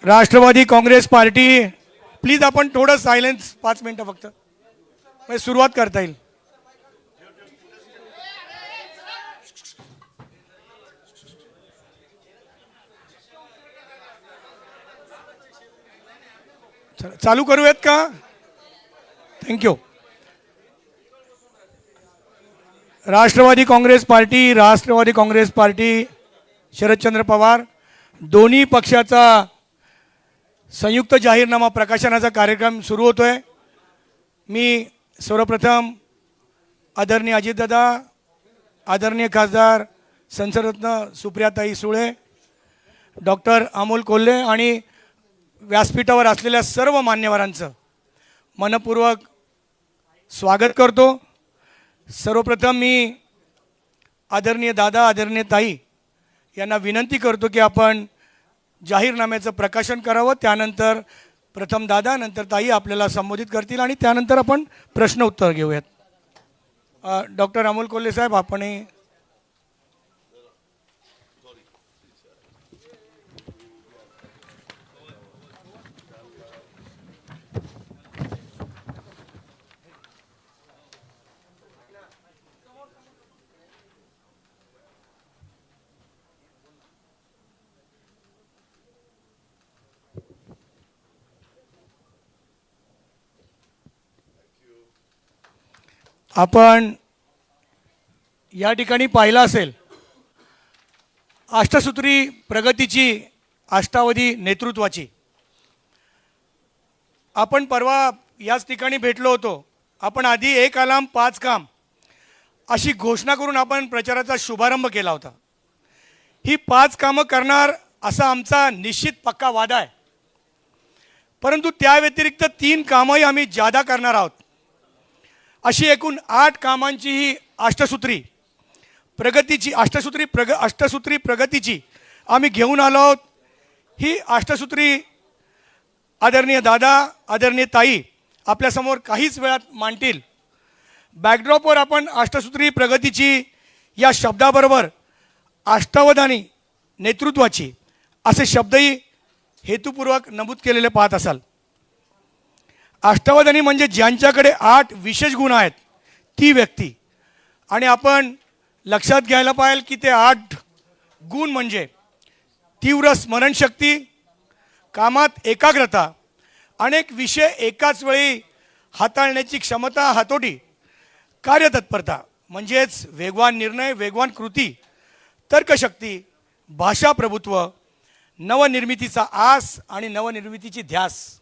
Rashtrawadi Congress party, please आपण थोडं silence, 5 मिनिटं फक्त, म्हणजे सुरुवात करता येईल. चालू करूयात का? थँक्यू. राष्ट्रवादी काँग्रेस पार्टी शरदचंद्र पवार दोन्ही पक्षाचा संयुक्त जाहीरनामा प्रकाशनाचा कार्यक्रम सुरू होतोय. मी सर्वप्रथम आदरणीय अजितदादा, आदरणीय खासदार संसदरत्न सुप्रियाताई सुळे, डॉक्टर अमोल कोल्हे आणि व्यासपीठावर असलेल्या सर्व मान्यवरांचं मनपूर्वक स्वागत करतो. सर्वप्रथम मी आदरणीय दादा, आदरणीय ताई यांना विनंती करतो की आपण जाहीरनाम्याचं प्रकाशन करावं. त्यानंतर प्रथम दादा, नंतर ताई आपल्याला संबोधित करतील आणि त्यानंतर आपण प्रश्न उत्तर घेऊयात. डॉक्टर अमोल कोल्हे साहेब, आपणही आपण या ठिकाणी पाहिलं असेल, अष्टसूत्री प्रगतीची अष्टावधी नेतृत्वाची आपण परवा याच ठिकाणी भेटलो होतो. आपण आधी 1 आलाम 5 काम अशी घोषणा करून आपण प्रचाराचा शुभारंभ केला होता. ही 5 कामं करणार असा आमचा निश्चित पक्का वादा आहे. परंतु त्या व्यतिरिक्त 3 कामंही आम्ही जादा करणार आहोत. अशी एकूण 8 कामांची ही अष्टसूत्री प्रगतीची आम्ही घेऊन आलो आहोत. ही अष्टसूत्री आदरणीय दादा, आदरणीय ताई आपल्यासमोर काहीच वेळात मांडतील. बॅकड्रॉपवर आपण अष्टसूत्री प्रगतीची या शब्दाबरोबर अष्टावधानी नेतृत्वाची असे शब्दही हेतुपूर्वक नमूद केलेले पाहत असाल. अष्टावधानी म्हणजे ज्यांच्याकडे 8 विशेष गुण आहेत ती व्यक्ती. आणि आपण लक्षात घ्यायला पाहिजे की ते 8 गुण म्हणजे तीव्र स्मरणशक्ती, कामात एकाग्रता, अनेक विषय एकाच वेळी हाताळण्याची क्षमता, हातोटी, कार्यतत्परता म्हणजेच वेगवान निर्णय, वेगवान कृती, तर्कशक्ती, भाषा प्रभुत्व, नवनिर्मितीचा आस आणि नवनिर्मितीची ध्यास.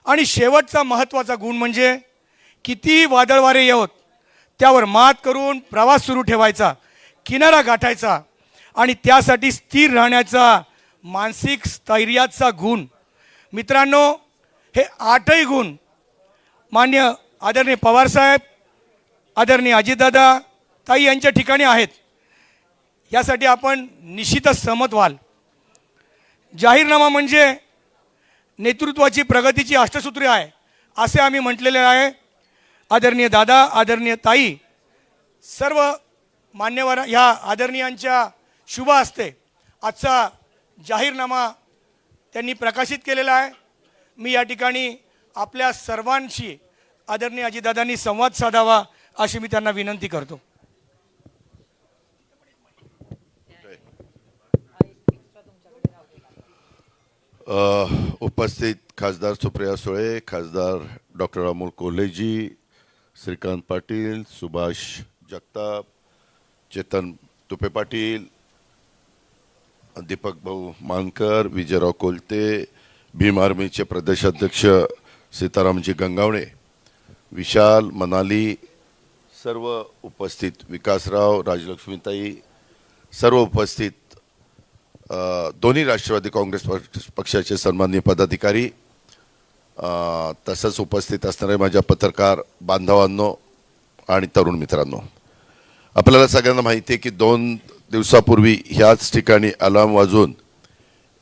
आणि शेवटचा महत्त्वाचा गुण म्हणजे किती वादळ वारे येवोत त्यावर मात करून प्रवास सुरू ठेवायचा, किनारा गाठायचा आणि त्यासाठी स्थिर राहण्याचा मानसिक स्थैर्याचा गुण. मित्रांनो, हे 8ही गुण मान्य आदरणीय पवारसाहेब, आदरणीय अजितदादा, ताई यांच्या ठिकाणी आहेत. यासाठी आपण निश्चितच सहमत व्हाल. जाहीरनामा म्हणजे नेतृत्वाची प्रगतीची अष्टसूत्री आहे असे आम्ही म्हटलेले आहे. आदरणीय दादा, आदरणीय ताई, सर्व मान्यवर ह्या आदरणीयांच्या शुभ हस्ते आजचा जाहीरनामा त्यांनी प्रकाशित केलेला आहे. मी या ठिकाणी आपल्या सर्वांशी आदरणीय अजितदादांनी संवाद साधावा अशी मी त्यांना विनंती करतो. उपस्थित खासदार सुप्रिया सुळे, खासदार डॉक्टर अमोल कोल्हेजी, श्रीकांत पाटील, सुभाष जगताप, चेतन तुपे पाटील, दीपक भाऊ मानकर, विजयराव कोलते, भीम आर्मीचे प्रदेशाध्यक्ष सीतारामजी गंगावणे, विशाल मनाली, सर्व उपस्थित, विकासराव, राजलक्ष्मीताई, सर्व उपस्थित दोन्ही राष्ट्रवादी काँग्रेस पक्षाचे सन्माननीय पदाधिकारी, तसंच उपस्थित असणारे माझ्या पत्रकार बांधवांनो आणि तरुण मित्रांनो, आपल्याला सगळ्यांना माहिती आहे की 2 दिवसापूर्वी ह्याच ठिकाणी अलार्म वाजून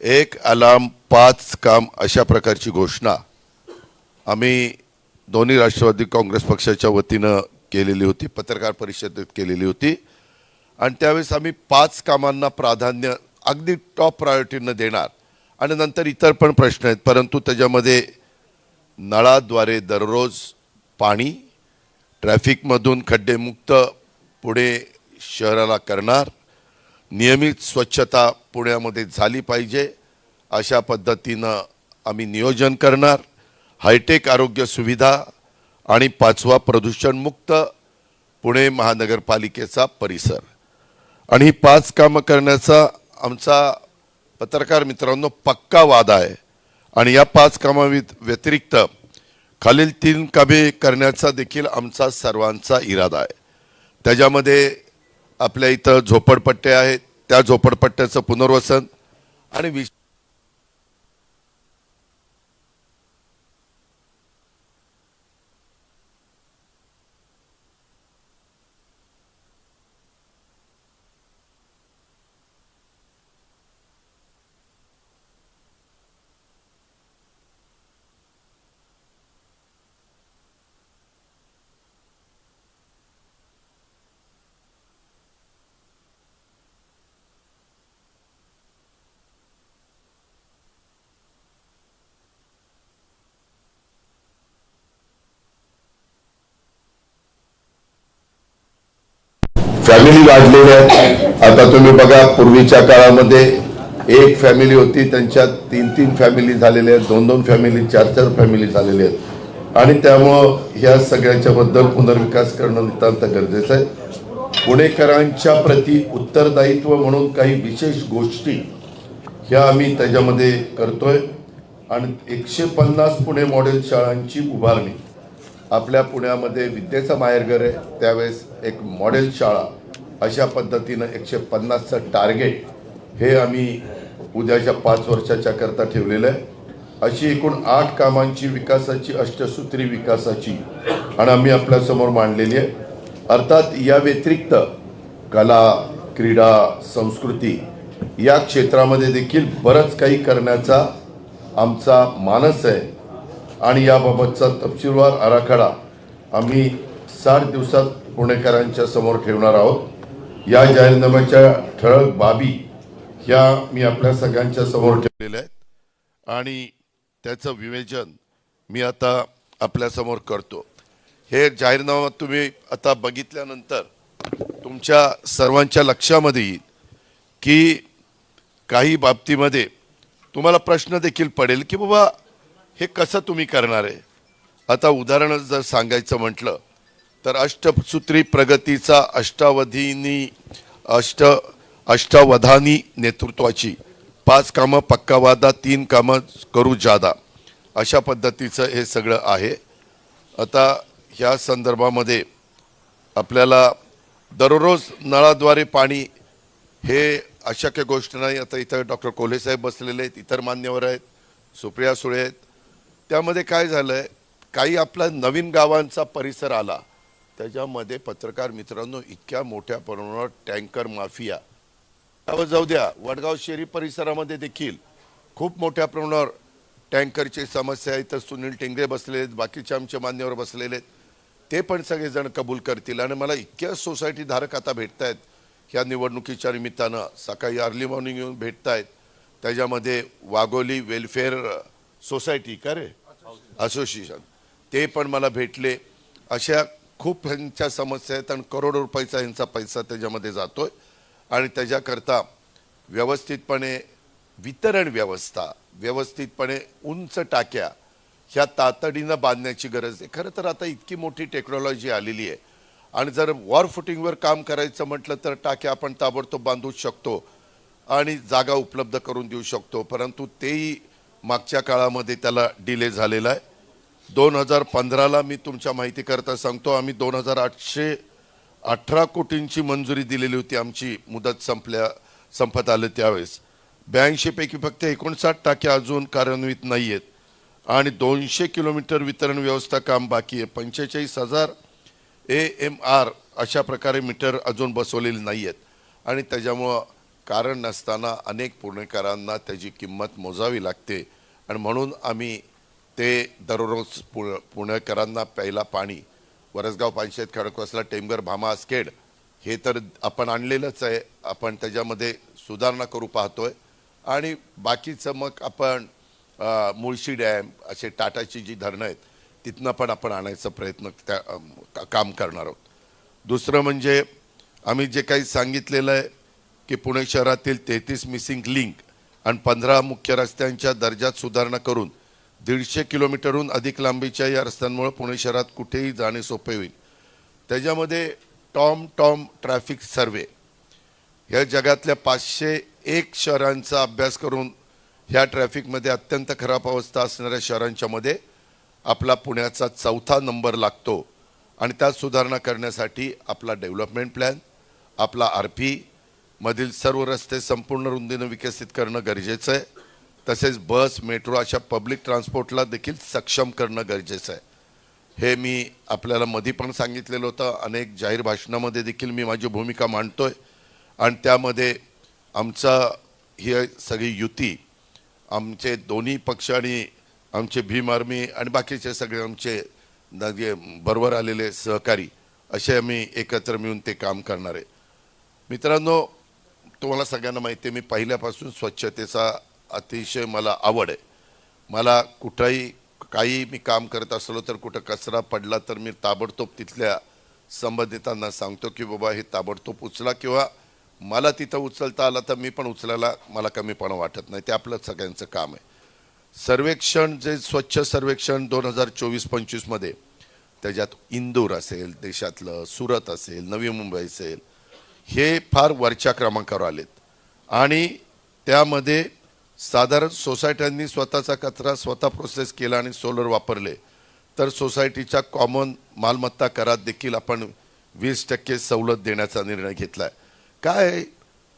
1 अलार्म 5 काम अशा प्रकारची घोषणा आम्ही दोन्ही राष्ट्रवादी काँग्रेस पक्षाच्या वतीनं केलेली होती, पत्रकार परिषदेत केलेली होती. आणि त्यावेळेस आम्ही 5 कामांना प्राधान्य अगदी टॉप प्रायोरिटीनं देणार आणि नंतर इतर पण प्रश्न आहेत, परंतु त्याच्यामध्ये नळाद्वारे दररोज पाणी, ट्रॅफिकमधून खड्डेमुक्त पुणे शहराला करणार, नियमित स्वच्छता पुण्यामध्ये झाली पाहिजे अशा पद्धतीनं आम्ही नियोजन करणार, हायटेक आरोग्य सुविधा आणि 5वा प्रदूषणमुक्त पुणे महानगरपालिकेचा परिसर. आणि ही 5 कामं करण्याचा आमचा पत्रकार मित्रांनो पक्का वादा आहे. आणि या 5 कामा व्यतिरिक्त खालील 3 कामे करण्याचा देखील आमचा सर्वांचा इरादा आहे. त्याच्यामध्ये आपल्या इथं झोपडपट्ट्या आहेत, त्या झोपडपट्ट्याचं पुनर्वसन आणि फॅमिली वाढलेल्या आहेत. आता तुम्ही बघा, पूर्वीच्या काळामध्ये एक फॅमिली होती, त्यांच्यात 3-3 फॅमिली झालेल्या आहेत, 2-2 फॅमिली, 4-4 फॅमिली झालेल्या आहेत. आणि त्यामुळं ह्या सगळ्याच्या बद्दल पुनर्विकास करणं नितांत गरजेचं आहे. पुणेकरांच्या प्रति उत्तरदायित्व म्हणून काही विशेष गोष्टी ह्या आम्ही त्याच्यामध्ये करतोय. आणि 150 पुणे मॉडेल शाळांची उभारणी, आपल्या पुण्यामध्ये विद्येचं माहेरघर आहे, त्यावेळेस एक मॉडेल शाळा अशा पद्धतीनं 150चं टार्गेट हे आम्ही उद्याच्या 5 वर्षाच्या करता ठेवलेलं आहे. अशी एकूण 8 कामांची विकासाची अष्टसूत्री विकासाची आणि आम्ही आपल्यासमोर मांडलेली आहे. अर्थात या व्यतिरिक्त कला, क्रीडा, संस्कृती या क्षेत्रामध्ये देखील बरंच काही करण्याचा आमचा मानस आहे. आणि याबाबतचा तपशीलवार आराखडा आम्ही 60 दिवसात पुणेकरांच्या समोर ठेवणार आहोत. या जाहीरनाम्याच्या ठळक बाबी ह्या मी आपल्या सगळ्यांच्या समोर ठेवलेल्या आहेत आणि त्याचं विवेचन मी आता आपल्यासमोर करतो. हे जाहीरनामा तुम्ही आता बघितल्यानंतर तुमच्या सर्वांच्या लक्षामध्ये येईल की काही बाबतीमध्ये तुम्हाला प्रश्न देखील पडेल की बाबा हे कसं तुम्ही करणार आहे. आता उदाहरण जर सांगायचं म्हटलं तर अष्टसूत्री प्रगतीचा अष्टावधानी नेतृत्वाची 5 कामं पक्का वादा, 3 कामं करू जादा, अशा पद्धतीचं हे सगळं आहे. आता ह्या संदर्भामध्ये आपल्याला दररोज नळाद्वारे पाणी हे अशक्य गोष्ट नाही. आता इथं डॉक्टर कोल्हे साहेब बसलेले आहेत, इतर मान्यवर आहेत, सुप्रिया सुळे आहेत. त्यामध्ये काय झालंय, काही आपला नवीन गावांचा परिसर आला, त्याच्यामध्ये पत्रकार मित्रांनो इतक्या मोठ्या प्रमाणावर टँकर माफिया, जाऊ द्या, वडगाव शहरी परिसरामध्ये देखील खूप मोठ्या प्रमाणावर टँकरची समस्या आहे. तर सुनील टेंगरे बसलेले आहेत, बाकीचे आमचे मान्यवर बसलेले आहेत, ते पण सगळेजण कबूल करतील. आणि मला इतक्या सोसायटी धारक आता भेटत आहेत ह्या निवडणुकीच्या निमित्तानं, सकाळी अर्ली मॉर्निंग येऊन भेटत आहेत. त्याच्यामध्ये वाघोली वेलफेअर सोसायटी का रे असोसिएशन, ते पण मला भेटले. अशा खूप ह्यांच्या समस्या आहेत आणि करोडो रुपयाचा ह्यांचा पैसा त्याच्यामध्ये जातोय. आणि त्याच्याकरता व्यवस्थितपणे वितरण व्यवस्था, व्यवस्थितपणे उंच टाक्या ह्या तातडीनं बांधण्याची गरज आहे. खरं तर आता इतकी मोठी टेक्नॉलॉजी आलेली आहे आणि जर वॉर फुटिंगवर काम करायचं म्हटलं तर टाक्या आपण ताबडतोब बांधू शकतो आणि जागा उपलब्ध करून देऊ शकतो. परंतु तेही मागच्या काळामध्ये त्याला डिले झालेला आहे. 2015ला मी तुमच्या माहिती करता सांगतो, आम्ही 2818 कोटींची मंजुरी दिलेली होती. आमची मुदत संपत आले त्यावेळेस 82 पैकी फक्त 59 टाक्या अजून कार्यान्वित नाही आहेत आणि 200 किलोमीटर वितरण व्यवस्था काम बाकी आहे. 45,000 AMR अशा प्रकारे मीटर अजून बसवलेले नाही आहेत. आणि त्याच्यामुळं कारण नसताना अनेक पुणेकरांना त्याची किंमत मोजावी लागते. आणि म्हणून आम्ही ते दररोज पुणेकरांना प्यायला पाणी, वरसगाव, पानशेत, खडकवासला, टेमघर, भामा, आसखेड हे तर आपण आणलेलंच आहे. आपण त्याच्यामध्ये सुधारणा करू पाहतोय. आणि बाकीचं मग आपण मुळशी डॅम असे टाटाची जी धरणं आहेत तिथनं पण आपण आणायचा प्रयत्न काम करणार आहोत. दुसरं म्हणजे आम्ही जे काही सांगितलेलं आहे की पुणे शहरातील 33 मिसिंग लिंक आणि 15 मुख्य रस्त्यांच्या दर्जात सुधारणा करून 150 किलोमीटरहून अधिक लांबीच्या या रस्त्यांमुळे पुणे शहरात कुठेही जाणे सोपे होईल. त्याच्यामध्ये टॉम ट्रॅफिक सर्वे या जगातल्या 501 शहरांचा अभ्यास करून ह्या ट्रॅफिकमध्ये अत्यंत खराब अवस्था असणाऱ्या शहरांच्या मध्ये आपला पुण्याचा 4था नंबर लागतो. आणि त्यात सुधारणा करण्यासाठी आपला डेव्हलपमेंट प्लॅन, आपला RP मधील सर्व रस्ते संपूर्ण रुंदीनं विकसित करणं गरजेचं आहे. तसेच बस, मेट्रो अशा पब्लिक ट्रान्सपोर्टला देखील सक्षम करणं गरजेचं आहे. हे मी आपल्याला मधी पण सांगितलेलं होतं. अनेक जाहीर भाषणामध्ये देखील मी माझी भूमिका मांडतोय. आणि त्यामध्ये आमचा ही सगळी युती, आमचे दोन्ही पक्ष आणि आमचे भीम आर्मी आणि बाकीचे सगळे आमचे बरोबर आलेले सहकारी असे आम्ही एकत्र मिळून ते काम करणार आहे. मित्रांनो, तुम्हाला सगळ्यांना माहिती आहे, मी पहिल्यापासून स्वच्छतेचा अतिशय मला आवड आहे. मला कुठंही काही मी काम करत असलो तर कुठं कचरा पडला तर मी ताबडतोब तिथल्या संबंधितांना सांगतो की बाबा हे ताबडतोब उचला, किंवा मला तिथं उचलता आला तर मी पण उचलायला मला कमीपणा वाटत नाही. ते आपलं सगळ्यांचं काम आहे. सर्वेक्षण जे स्वच्छ सर्वेक्षण 2024-25 मध्ये त्याच्यात इंदूर असेल, देशातलं सुरत असेल, नवी मुंबई असेल, हे फार वरच्या क्रमांकावर आलेत. आणि त्यामध्ये साधारण सोसायट्यांनी स्वतःचा कचरा स्वतः प्रोसेस केला आणि सोलर वापरले तर सोसायटीच्या कॉमन मालमत्ता करात देखील आपण 20% सवलत देण्याचा निर्णय घेतला आहे. काय,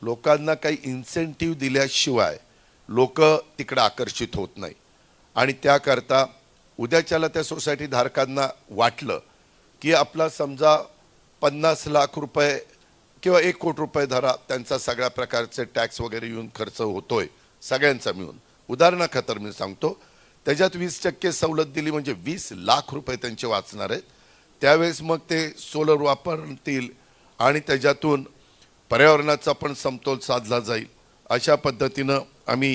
लोकांना काही इन्सेंटिव्ह दिल्याशिवाय लोक तिकडे आकर्षित होत नाही. आणि त्याकरता उद्याच्याला त्या सोसायटी धारकांना वाटलं की आपला समजा 50 लाख रुपये किंवा 1 कोटी रुपये धरा, त्यांचा सगळ्या प्रकारचे टॅक्स वगैरे येऊन खर्च होतोय सगळ्यांचा मिळून, उदाहरणाखातर मी सांगतो, त्याच्यात 20% सवलत दिली म्हणजे 20 लाख रुपये त्यांचे वाचणार आहेत. त्यावेळेस मग ते सोलर वापरतील आणि त्याच्यातून पर्यावरणाचा पण समतोल साधला जाईल. अशा पद्धतीनं आम्ही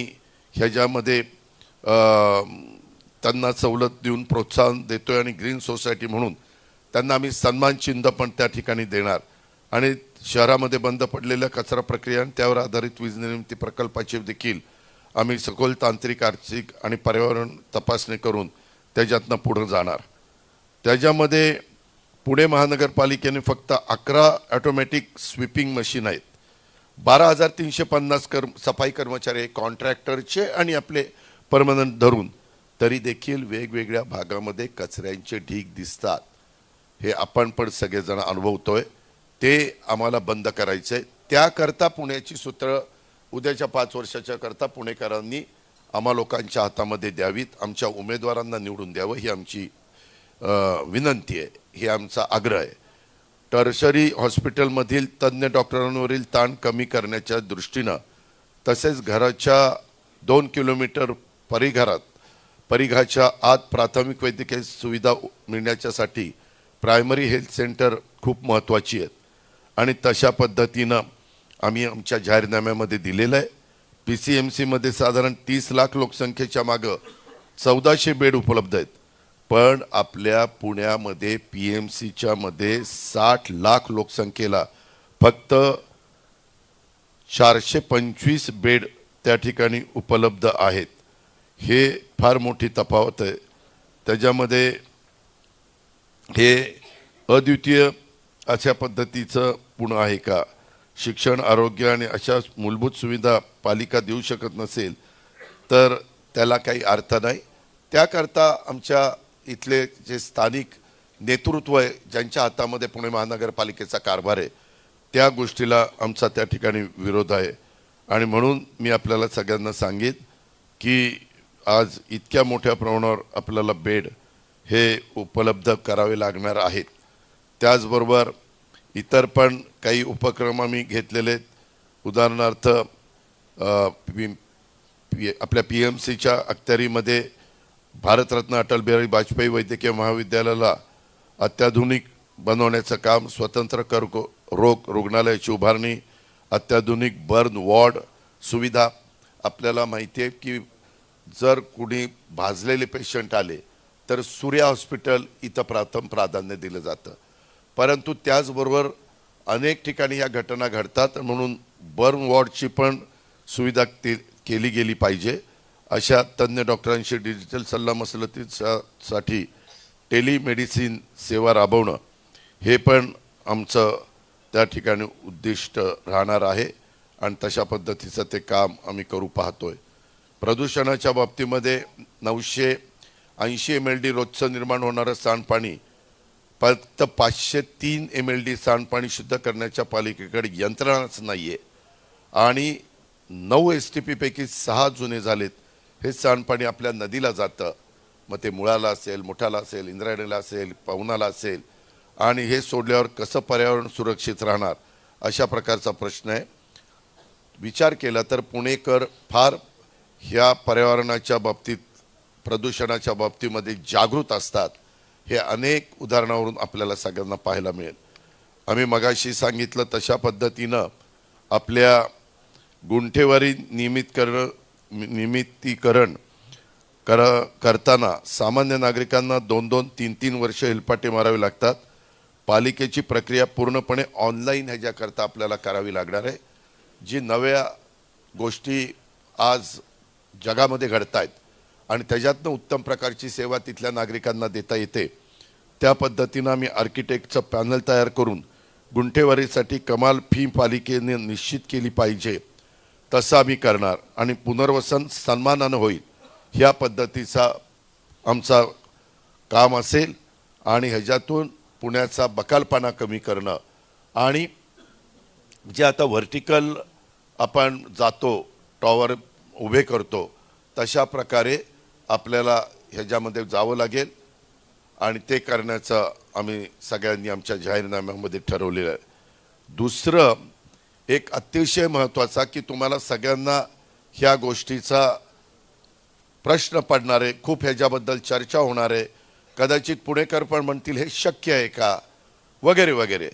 ह्याच्यामध्ये त्यांना सवलत देऊन प्रोत्साहन देतोय. आणि ग्रीन सोसायटी म्हणून त्यांना आम्ही सन्मान चिन्ह पण त्या ठिकाणी देणार. आणि शहरामध्ये बंद पडलेल्या कचरा प्रक्रिया आणि त्यावर आधारित वीज निर्मिती प्रकल्पाची देखील आम्ही सखोल तांत्रिक, आर्थिक आणि पर्यावरण तपासणी करून त्याच्यातनं पुढे जाणार. त्याच्यामध्ये पुणे महानगरपालिकेने फक्त 11 ऑटोमॅटिक स्वीपिंग मशीन आहेत. 12,350 सफाई कर्मचारी कॉन्ट्रॅक्टरचे आणि आपले परमनंट धरून, तरी देखील वेगवेगळ्या भागामध्ये कचऱ्यांचे ढीग दिसतात. हे आपण पण सगळेजण अनुभवतोय. ते आम्हाला बंद करायचं आहे. त्याकरता पुण्याची सूत्र उद्याच्या 5 वर्षाच्या करता पुणेकरांनी आम्हा लोकांच्या हातामध्ये द्यावीत. आमच्या उमेदवारांना निवडून द्यावं ही आमची विनंती आहे, ही आमचा आग्रह आहे. टर्शरी हॉस्पिटलमधील तज्ज्ञ डॉक्टरांवरील ताण कमी करण्याच्या दृष्टीनं तसेच घराच्या 2 किलोमीटर परिघाच्या आत प्राथमिक वैद्यकीय सुविधा मिळण्याच्यासाठी प्रायमरी हेल्थ सेंटर खूप महत्त्वाची आहेत. आणि तशा पद्धतीनं आम्ही आमच्या जाहीरनाम्यामध्ये दिलेलं आहे. PCMC मध्ये साधारण 30 लाख लोकसंख्येच्या मागं 1400 बेड उपलब्ध आहेत. पण आपल्या पुण्यामध्ये PMCच्या मध्ये 60 लाख लोकसंख्येला फक्त 425 बेड त्या ठिकाणी उपलब्ध आहेत. हे फार मोठी तफावत आहे. त्याच्यामध्ये हे अद्वितीय अशा पद्धतीचं पुणे आहे का? शिक्षण, आरोग्य आणि अशा मूलभूत सुविधा पालिका देऊ शकत नसेल तर त्याला काही अर्थ नाही. त्याकरता आमच्या इथले जे स्थानिक नेतृत्व आहे, ज्यांच्या हातामध्ये पुणे महानगरपालिकेचा कारभार आहे, त्या गोष्टीला आमचा त्या ठिकाणी विरोध आहे. आणि म्हणून मी आपल्याला सगळ्यांना सांगेन की आज इतक्या मोठ्या प्रमाणावर आपल्याला बेड हे उपलब्ध करावे लागणार आहेत. त्याचबरोबर इतर पण काही उपक्रम आम्ही घेतलेले आहेत. उदाहरणार्थ आपल्या PMCच्या अखत्यारीमध्ये भारतरत्न अटल बिहारी वाजपेयी वैद्यकीय महाविद्यालयाला अत्याधुनिक बनवण्याचं काम, स्वतंत्र कर्करोग रुग्णालयाची उभारणी, अत्याधुनिक बर्न वॉर्ड सुविधा आपल्याला माहिती आहे की जर कुणी भाजलेले पेशंट आले तर सूर्या हॉस्पिटल इथं प्रथम प्राधान्य दिलं जातं. परंतु त्याचबरोबर अनेक ठिकाणी या घटना घडतात, म्हणून बर्न वॉर्डची पण सुविधा केली गेली पाहिजे. अशा तज्ज्ञ डॉक्टरांशी डिजिटल सल्लामसलतीसाठी टेलिमेडिसिन सेवा राबवणं हे पण आमचं त्या ठिकाणी उद्दिष्ट राहणार आहे आणि तशा पद्धतीचं ते काम आम्ही करू पाहतोय. प्रदूषणाच्या बाबतीमध्ये 980 MLD रोजचं निर्माण होणारं सांडपाणी फक्त 503 MLD सांडपाणी शुद्ध करण्याच्या पालिकेकडे यंत्रणाच नाही आहे आणि 9 STP पैकी 6 जुने झालेत. हे सांडपाणी आपल्या नदीला जातं, मग ते मुळाला असेल, मुठाला असेल, इंद्रायणीला असेल, पवनाला असेल आणि हे सोडल्यावर कसं पर्यावरण सुरक्षित राहणार अशा प्रकारचा प्रश्न आहे. विचार केला तर पुणेकर फार ह्या पर्यावरणाच्या बाबतीत प्रदूषणाच्या बाबतीमध्ये जागृत असतात. हे अनेक उदाहरणावरून आपल्याला सगळ्यांना पाहायला मिळेल. आम्ही मगाशी सांगितलं तशा पद्धतीनं आपल्या गुंठेवारी नियमितीकरण करताना सामान्य नागरिकांना 2-2, 3-3 वर्ष हेलपाटे मारावे लागतात. पालिकेची प्रक्रिया पूर्णपणे ऑनलाईन ह्याच्याकरता आपल्याला करावी लागणार आहे. जी नव्या गोष्टी आज जगामध्ये घडत आहेत आणि त्याच्यातनं उत्तम प्रकारची सेवा तिथल्या नागरिकांना देता येते, त्या पद्धतीनं आम्ही आर्किटेक्टचं पॅनल तयार करून गुंठेवारीसाठी कमाल फी पालिकेने निश्चित केली पाहिजे तसं आम्ही करणार आणि पुनर्वसन सन्मानानं होईल ह्या पद्धतीचा आमचा काम असेल. आणि ह्याच्यातून पुण्याचा बकालपणा कमी करणं आणि जे आता व्हर्टिकल आपण जातो, टॉवर उभे करतो, तशा प्रकारे आपल्याला ह्याच्यामध्ये जावं लागेल आणि ते करण्याचं आम्ही सगळ्यांनी आमच्या जाहीरनाम्यामध्ये ठरवलेलं आहे. दुसरं एक अतिशय महत्त्वाचा की तुम्हाला सगळ्यांना ह्या गोष्टीचा प्रश्न पडणार आहे, खूप ह्याच्याबद्दल चर्चा होणार आहे, कदाचित पुणेकर पण म्हणतील हे शक्य आहे का वगैरे वगैरे.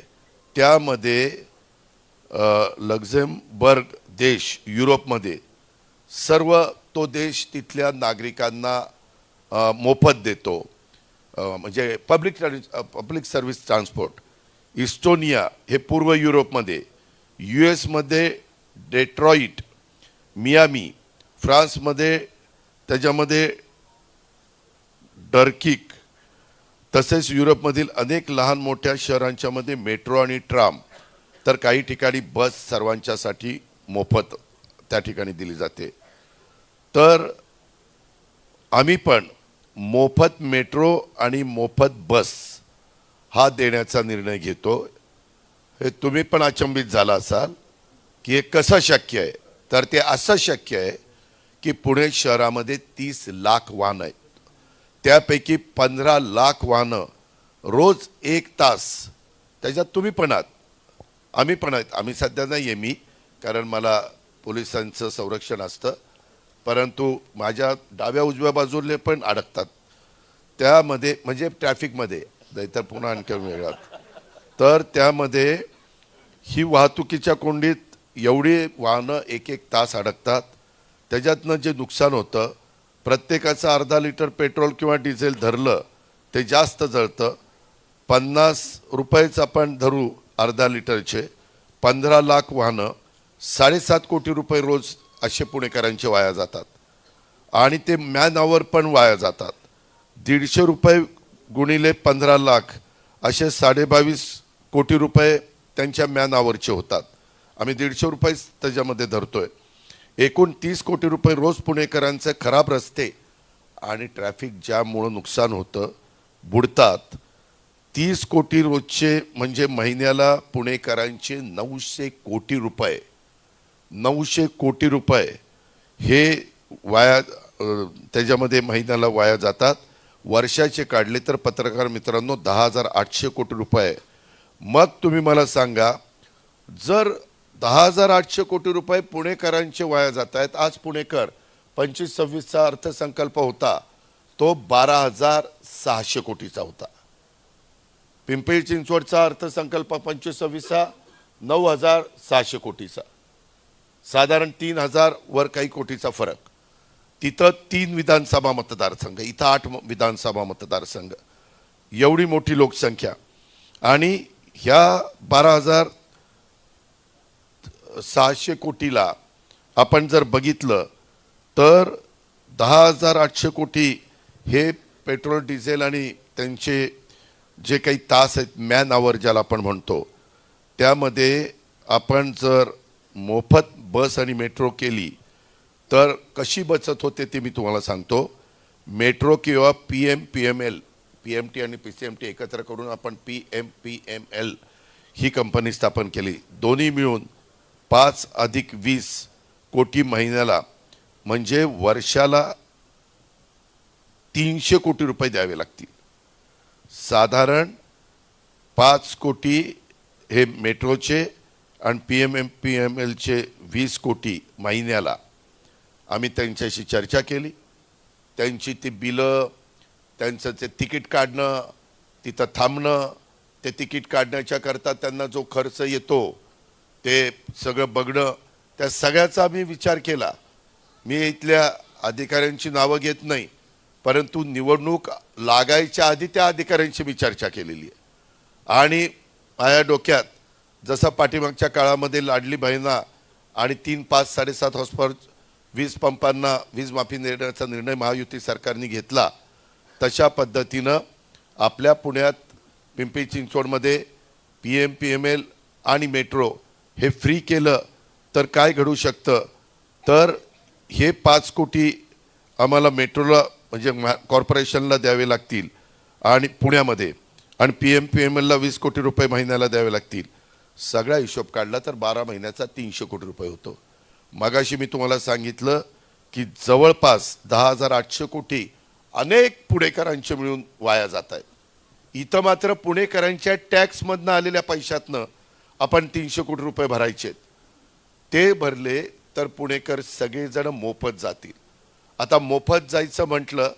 त्यामध्ये लक्झेमबर्ग देश युरोपमध्ये सर्व तो देश तिथल्या नागरिकांना मोफत देतो, म्हणजे पब्लिक सर्व्हिस ट्रान्सपोर्ट. इस्टोनिया हे पूर्व युरोपमध्ये, US मध्ये डेट्रॉईट, मियामी, फ्रान्समध्ये त्याच्यामध्ये डर्किक, तसेच युरोपमधील अनेक लहान मोठ्या शहरांच्यामध्ये मेट्रो आणि ट्राम, तर काही ठिकाणी बस सर्वांच्यासाठी मोफत त्या ठिकाणी दिली जाते. तर आम्ही पण मोफत मेट्रो आणि मोफत बस हा देण्याचा निर्णय घेतो. हे तुम्ही पण अचंबित झाला असाल की हे कसं शक्य आहे. तर ते असं शक्य आहे की पुणे शहरामध्ये 30 लाख वाहनं आहेत, त्यापैकी 15 लाख वाहनं रोज 1 तास, त्याच्यात तुम्ही पण आहात, आम्ही पण आहेत. आम्ही सध्या नाही आहे मी, कारण मला पोलिसांचं संरक्षण असतं, परंतु माझ्या डाव्या उजव्या बाजूला पण अडकतात त्यामध्ये, म्हणजे ट्रॅफिकमध्ये, नाहीतर पुन्हा आणखी वेगळा. तर त्यामध्ये ही वाहतुकीच्या कोंडीत एवढी वाहनं 1-1 तास अडकतात. त्याच्यातनं जे नुकसान होतं, प्रत्येकाचं अर्धा लिटर पेट्रोल किंवा डिझेल धरलं ते जास्त जळतं. 50 रुपयेच आपण धरू अर्धा लिटरचे, 15 लाख वाहनं, 7.5 कोटी रुपये रोज असे पुणेकरांचे वाया जातात आणि ते मॅन आवर पण वाया जातात. 150 रुपये गुणिले 15 लाख असे 22.5 कोटी रुपये त्यांच्या मॅन आवरचे होतात. आम्ही 150 रुपये त्याच्यामध्ये धरतोय. एकूण 30 कोटी रुपये रोज पुणेकरांचे खराब रस्ते आणि ट्रॅफिक जॅममुळे नुकसान होतं, बुडतात. 30 कोटी रोजचे म्हणजे महिन्याला पुणेकरांचे 900 कोटी रुपये, 900 कोटी रुपये हे वाया त्याच्यामध्ये महिन्याला वाया जातात. वर्षाचे काढले तर पत्रकार मित्रांनो 10,800 कोटी रुपये. मग तुम्ही मला सांगा, जर 10,800 कोटी रुपये पुणेकरांचे वाया जात आहेत, आज पुणेकर 25-26चा अर्थसंकल्प होता तो 12,600 कोटीचा होता. पिंपरी चिंचवडचा अर्थसंकल्प 25-26चा 9,600 कोटीचा. साधारण 3,000 वर काही कोटीचा फरक. तिथं 3 विधानसभा मतदारसंघ, इथं 8 विधानसभा मतदारसंघ, एवढी मोठी लोकसंख्या. आणि ह्या 12,600 कोटीला आपण जर बघितलं तर 10,800 कोटी हे पेट्रोल डिझेल आणि त्यांचे जे काही तास आहेत, मॅन आवर ज्याला आपण म्हणतो, त्यामध्ये आपण जर मोफत बस आणि मेट्रो केली तर कशी बचत होते ते मी तुम्हाला सांगतो. मेट्रो किंवा PMPML, PMT आणि PCMT एकत्र करून आपण PMPML ही कंपनी स्थापन केली. दोन्ही मिळून 5 + 20 कोटी महिन्याला, म्हणजे वर्षाला 300 कोटी रुपये द्यावे लागतील. साधारण 5 कोटी हे मेट्रोचे आणि PMPMLचे 20 कोटी महिन्याला. आम्ही त्यांच्याशी चर्चा केली. त्यांची ती बिलं, त्यांचं ते तिकीट काढणं, तिथं थांबणं, ते तिकीट काढण्याच्या करता त्यांना जो खर्च येतो ते सगळं बघणं, त्या सगळ्याचा आम्ही विचार केला. मी इथल्या अधिकाऱ्यांची नावं घेत नाही, परंतु निवडणूक लागायच्या आधी त्या अधिकाऱ्यांशी मी चर्चा केलेली आहे. आणि माझ्या डोक्यात जसं पाठीमागच्या काळामध्ये लाडली बहिणा आणि 3, 5, 7.5 हॉर्सपावर वीज पंपांना वीज माफी देण्याचा निर्णय महायुती सरकारने घेतला, तशा पद्धतीनं आपल्या पुण्यात पिंपरी चिंचवडमध्ये PMPML आणि मेट्रो हे फ्री केलं तर काय घडू शकतं. तर हे 5 कोटी आम्हाला मेट्रोला म्हणजे कॉर्पोरेशनला द्यावे लागतील आणि पुण्यामध्ये, आणि PMPMLला 20 कोटी रुपये महिन्याला द्यावे लागतील. सगळा हिशोब काढला तर 12 महिन्याचा 300 कोटी रुपये होतो. मगाशी मी तुम्हाला सांगितलं की जवळपास 10,800 कोटी अनेक पुणेकरांचे मिळून वाया जात आहेत. इथं मात्र पुणेकरांच्या टॅक्समधनं आलेल्या पैशातनं आपण 300 कोटी रुपये भरायचे. ते भरले तर पुणेकर सगळेजण मोफत जातील. आता मोफत जायचं म्हटलं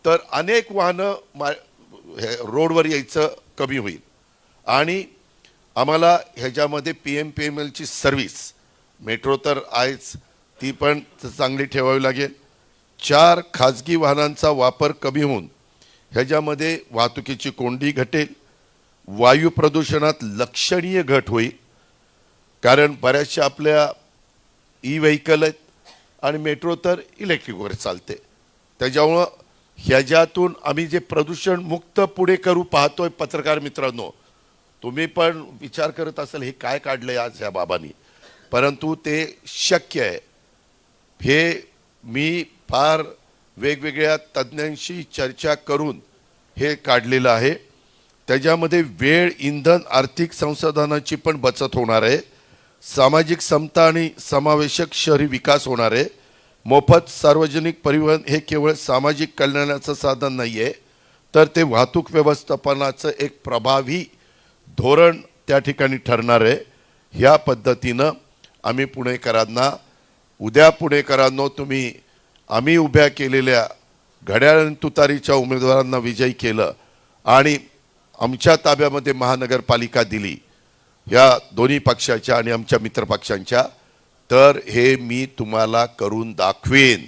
तर अनेक वाहनं रोडवर यायचं कमी होईल. आणि आम्हाला ह्याच्यामध्ये PMPMLची सर्व्हिस, मेट्रो तर आहेच, ती पण चांगली ठेवावी लागेल. 4 खाजगी वाहनांचा वापर कमी होऊन ह्याच्यामध्ये वाहतुकीची कोंडी घटेल, वायू प्रदूषणात लक्षणीय घट होईल. कारण बऱ्याचशा आपल्या ई-व्हेकल आहेत आणि मेट्रो तर इलेक्ट्रिकवर चालते. त्याच्यामुळं ह्याच्यातून आम्ही जे प्रदूषण मुक्त पुढे करू पाहतोय. पत्रकार मित्रांनो, तुम्ही पण विचार करत असाल हे काय काढलंय आज ह्या बाबांनी, परंतु ते शक्य आहे. हे मी फार वेगवेगळ्या तज्ज्ञांशी चर्चा करून हे काढलेलं आहे. त्याच्यामध्ये वेळ, इंधन, आर्थिक संसाधनाची पण बचत होणार आहे. सामाजिक समता आणि समावेशक शहरी विकास होणार आहे. मोफत सार्वजनिक परिवहन हे केवळ सामाजिक कल्याणाचं साधन नाही आहे, तर ते वाहतूक व्यवस्थापनाचं एक प्रभावी धोरण त्या ठिकाणी ठरणार आहे. ह्या पद्धतीनं आम्ही पुणेकरांना, उद्या पुणेकरांनो तुम्ही आम्ही उभ्या केलेल्या घड्याळ आणि तुतारीच्या उमेदवारांना विजयी केलं आणि आमच्या ताब्यामध्ये महानगरपालिका दिली, या दोन्ही पक्षाच्या आणि आमच्या मित्रपक्षांच्या, तर हे मी तुम्हाला करून दाखवेन.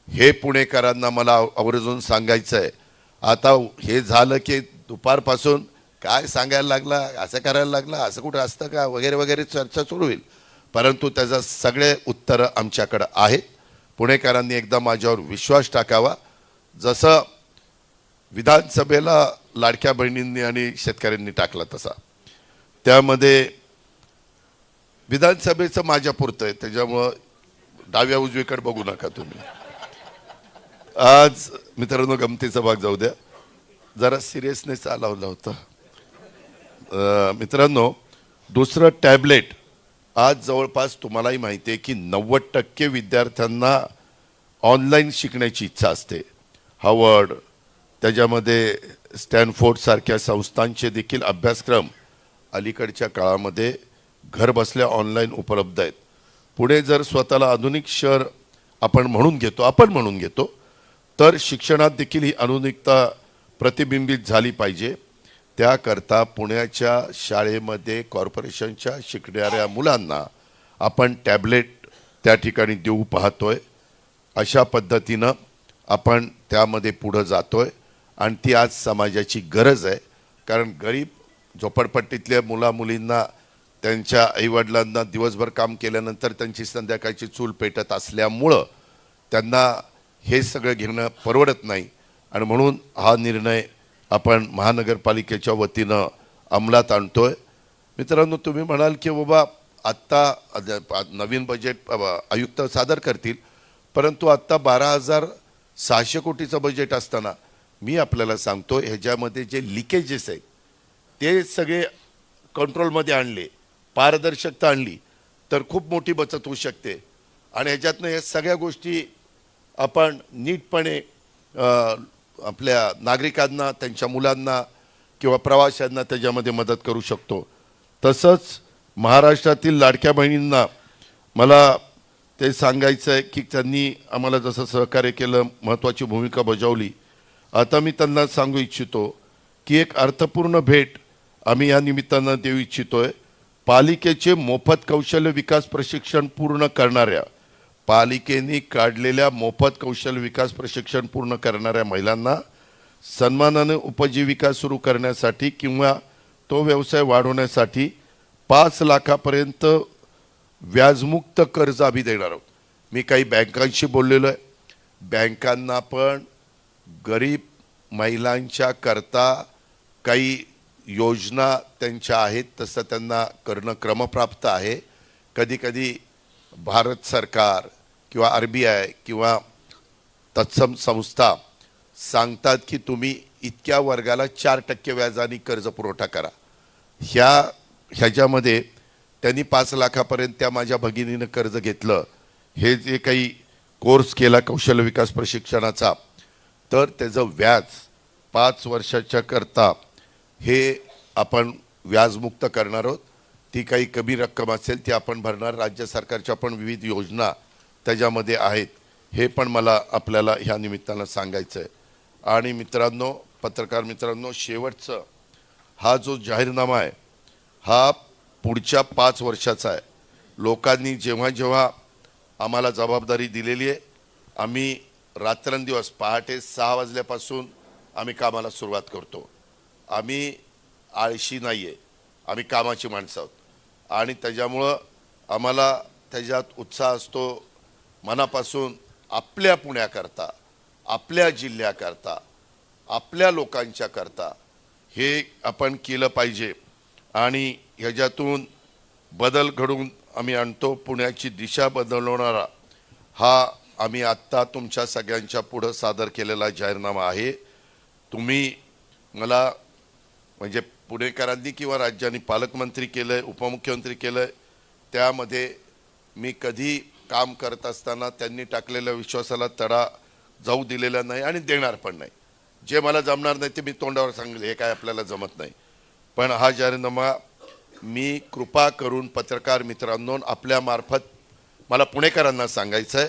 हे पुणेकरांना मला आवर्जून सांगायचं आहे. आता हे झालं की दुपारपासून काय सांगायला लागला, असं करायला लागला, असं कुठं असतं का वगैरे वगैरे चर्चा सुरू होईल, परंतु त्याचं सगळे उत्तरं आमच्याकडं आहेत. पुणेकरांनी एकदा माझ्यावर विश्वास टाकावा. जसं विधानसभेला लाडक्या बहिणींनी आणि शेतकऱ्यांनी टाकला तसा. त्यामध्ये विधानसभेचं माझ्या पुरतं आहे, त्याच्यामुळं डाव्या उजवीकडे बघू नका तुम्ही. आज मित्रांनो गमतीचा भाग जाऊ द्या, जरा सिरियसनेस लावला होता. मित्रांनो, दुसरं टॅबलेट आज जवळपास तुम्हालाही माहिती आहे की 90% विद्यार्थ्यांना ऑनलाईन शिकण्याची इच्छा असते. हार्वर्ड, त्याच्यामध्ये स्टॅनफोर्ड सारख्या संस्थांचे देखील अभ्यासक्रम अलीकडच्या काळामध्ये घर बसल्या ऑनलाईन उपलब्ध आहेत. पुणे जर स्वतःला आधुनिक शहर आपण म्हणून घेतो तर शिक्षणात देखील ही आधुनिकता प्रतिबिंबित झाली पाहिजे. त्याकरता पुण्याच्या शाळेमध्ये कॉर्पोरेशनच्या शिकणाऱ्या मुलांना आपण टॅबलेट त्या ठिकाणी देऊ पाहतोय. अशा पद्धतीनं आपण त्यामध्ये पुढं जातोय आणि ती आज समाजाची गरज आहे. कारण गरीब झोपडपट्टीतल्या मुलामुलींना त्यांच्या आईवडिलांना दिवसभर काम केल्यानंतर त्यांची संध्याकाळची चूल पेटत असल्यामुळं त्यांना हे सगळं घेणं परवडत नाही आणि म्हणून हा निर्णय आपण महानगरपालिकेच्या वतीनं अंमलात आणतोय. मित्रांनो, तुम्ही म्हणाल की बाबा आत्ता नवीन बजेट आयुक्त सादर करतील, परंतु आत्ता 12,600 कोटीचं बजेट असताना मी आपल्याला सांगतो ह्याच्यामध्ये जे लिकेजेस आहेत ते सगळे कंट्रोलमध्ये आणले, पारदर्शकता आणली तर खूप मोठी बचत होऊ शकते आणि ह्याच्यातनं या सगळ्या गोष्टी आपण नीटपणे आपल्या नागरिकांना, त्यांच्या मुलांना किंवा प्रवाशांना त्याच्यामध्ये मदत करू शकतो. तसंच महाराष्ट्रातील लाडक्या बहिणींना मला ते सांगायचं आहे की त्यांनी आम्हाला जसं सहकार्य केलं, महत्त्वाची भूमिका बजावली. आता मी त्यांना सांगू इच्छितो की एक अर्थपूर्ण भेट आम्ही या निमित्तानं देऊ इच्छितोय. पालिकेचे मोफत कौशल्य विकास प्रशिक्षण पूर्ण करणाऱ्या, पालिकेने काढलेल्या मोफत कौशल्य विकास प्रशिक्षण पूर्ण करणाऱ्या महिलांना सन्मानाने उपजीविका सुरू करण्यासाठी किंवा तो व्यवसाय वाढवण्यासाठी 5 लाखापर्यंत व्याजमुक्त कर्ज आम्ही देणार आहोत. मी काही बँकांशी बोललेलो आहे. बँकांना पण गरीब महिलांच्या करता काही योजना त्यांच्या आहेत, तसं त्यांना करणं क्रमप्राप्त आहे. कधी कधी भारत सरकार किंवा RBI किंवा तत्सम संस्था सांगतात की तुम्ही इतक्या वर्गाला 4% व्याजाने कर्ज पुरवठा करा. ह्याच्यामध्ये त्यांनी 5 लाखापर्यंत त्या माझ्या भगिनीनं कर्ज घेतलं. हे जे काही कोर्स केला कौशल्य विकास प्रशिक्षणाचा, तर त्याचं व्याज 5 वर्षाच्या करता हे आपण व्याजमुक्त करणार आहोत. ती काही कमी रक्कम असेल ती आपण भरणार. राज्य सरकारच्या पण विविध योजना त्याच्यामध्ये आहेत, हे पण मला आपल्याला ह्या निमित्तानं सांगायचं आहे. आणि मित्रांनो, पत्रकार मित्रांनो, शेवटचं हा जो जाहीरनामा आहे हा पुढच्या 5 वर्षाचा आहे. लोकांनी जेव्हा जेव्हा आम्हाला जबाबदारी दिलेली आहे, आम्ही रात्रंदिवस पहाटे 6 वाजल्यापासून आम्ही कामाला सुरुवात करतो. आम्ही आळशी नाही आहे, आम्ही कामाची माणसं आहोत आणि त्याच्यामुळं आम्हाला त्याच्यात उत्साह असतो. मनापासून आपल्या पुण्याकरता, आपल्या जिल्ह्याकरता, आपल्या लोकांच्या करता हे आपण केलं पाहिजे आणि ह्याच्यातून बदल घडवून आम्ही आणतो. पुण्याची दिशा बदलवणारा हा आम्ही आत्ता तुमच्या सगळ्यांच्या पुढं सादर केलेला जाहीरनामा आहे. तुम्ही मला म्हणजे पुणेकरांनी किंवा राज्याने पालकमंत्री केलं आहे, उपमुख्यमंत्री केलं आहे, त्यामध्ये मी कधी काम करत असताना त्यांनी टाकलेल्या विश्वासाला तडा जाऊ दिलेला नाही आणि देणार पण नाही. जे मला जमणार नाही ते मी तोंडावर सांगेल, हे काय आपल्याला जमत नाही. पण हा जाहीरनामा मी कृपा करून पत्रकार मित्रांनो आपल्या मार्फत मला पुणेकरांना सांगायचं आहे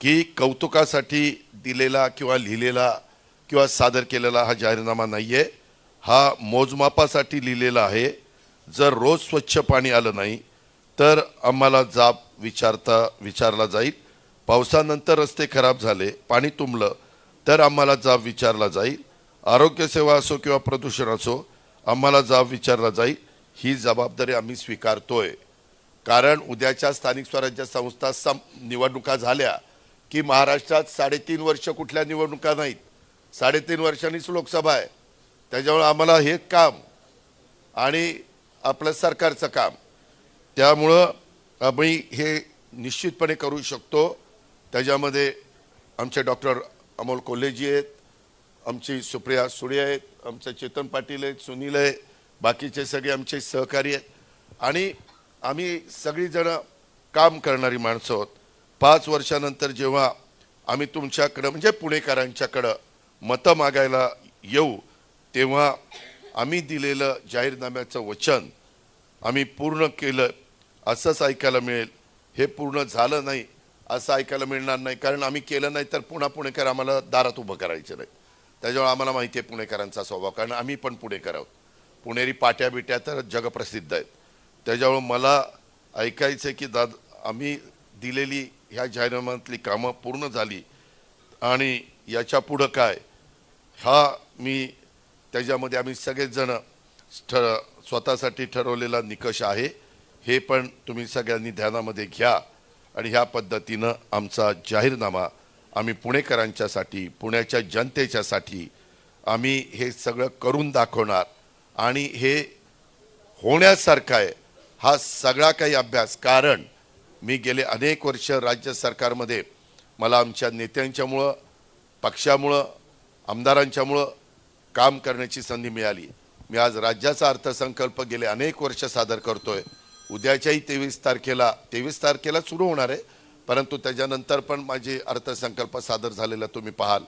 की कौतुकासाठी दिलेला किंवा लिहिलेला किंवा सादर केलेला हा जाहीरनामा नाही आहे. हा मोजमापासाठी लिहिलेला आहे. जर रोज स्वच्छ पाणी आलं नाही तर आम्हाला जाब विचारला जाईल. पावसानंतर रस्ते खराब झाले, पाणी तुंबलं तर आम्हाला जाब विचारला जाईल. आरोग्यसेवा असो किंवा प्रदूषण असो, आम्हाला जाब विचारला जाईल. ही जबाबदारी आम्ही स्वीकारतोय. कारण उद्याच्या स्थानिक स्वराज्य संस्था निवडणुका झाल्या की महाराष्ट्रात 3.5 वर्ष कुठल्या निवडणुका नाहीत, 3.5 वर्षांनीच लोकसभा आहे. त्याच्यामुळे आम्हाला हे काम आणि आपलं सरकारचं काम, त्यामुळं आम्ही हे निश्चितपणे करू शकतो. त्याच्यामध्ये आमचे डॉक्टर अमोल कोल्हेजी आहेत, आमची सुप्रिया सुळे आहेत, आमचे चेतन पाटील आहेत, सुनील आहे, बाकीचे सगळे आमचे सहकारी आहेत आणि आम्ही सगळीजण काम करणारी माणसं आहोत. 5 वर्षानंतर जेव्हा आम्ही तुमच्याकडं म्हणजे पुणेकरांच्याकडं मतं मागायला येऊ, तेव्हा आम्ही दिलेलं जाहीरनाम्याचं वचन आम्ही पूर्ण केलं असंच ऐकायला मिळेल. हे पूर्ण झालं नाही असं ऐकायला मिळणार नाही, कारण आम्ही केलं नाही तर पुन्हा पुणेकर आम्हाला दारात उभं करायचं नाही. त्याच्यामुळे आम्हाला माहिती आहे पुणेकरांचा स्वभाव, कारण आम्ही पण पुणेकर आहोत. पुणेरी पाट्या बिट्या तर जगप्रसिद्ध आहेत. त्याच्यामुळे मला ऐकायचं आहे की आम्ही दिलेली ह्या जाहीरनाम्यातली कामं पूर्ण झाली आणि याच्या पुढं काय हा मी त्याच्यामध्ये आम्ही सगळेच जण स्वतःसाठी ठरवलेला निकष आहे हे पण तुम्ही सगळ्यांनी ध्यानामध्ये घ्या आणि ह्या पद्धतीनं आमचा जाहीरनामा आम्ही पुणेकरांच्यासाठी पुण्याच्या जनतेच्यासाठी आम्ही हे सगळं करून दाखवणार आणि हे होण्यासारखं आहे हा सगळा काही अभ्यास. कारण मी गेले अनेक वर्ष राज्य सरकारमध्ये मला आमच्या नेत्यांच्यामुळं पक्षामुळं आमदारांच्यामुळं काम करण्याची संधी मिळाली. मी आज राज्याचा अर्थसंकल्प गेले अनेक वर्ष सादर करतोय. उद्याच्याही 23 तारखेला सुरू होणार आहे, परंतु त्याच्यानंतर पण माझे अर्थसंकल्प सादर झालेला तुम्ही पाहाल.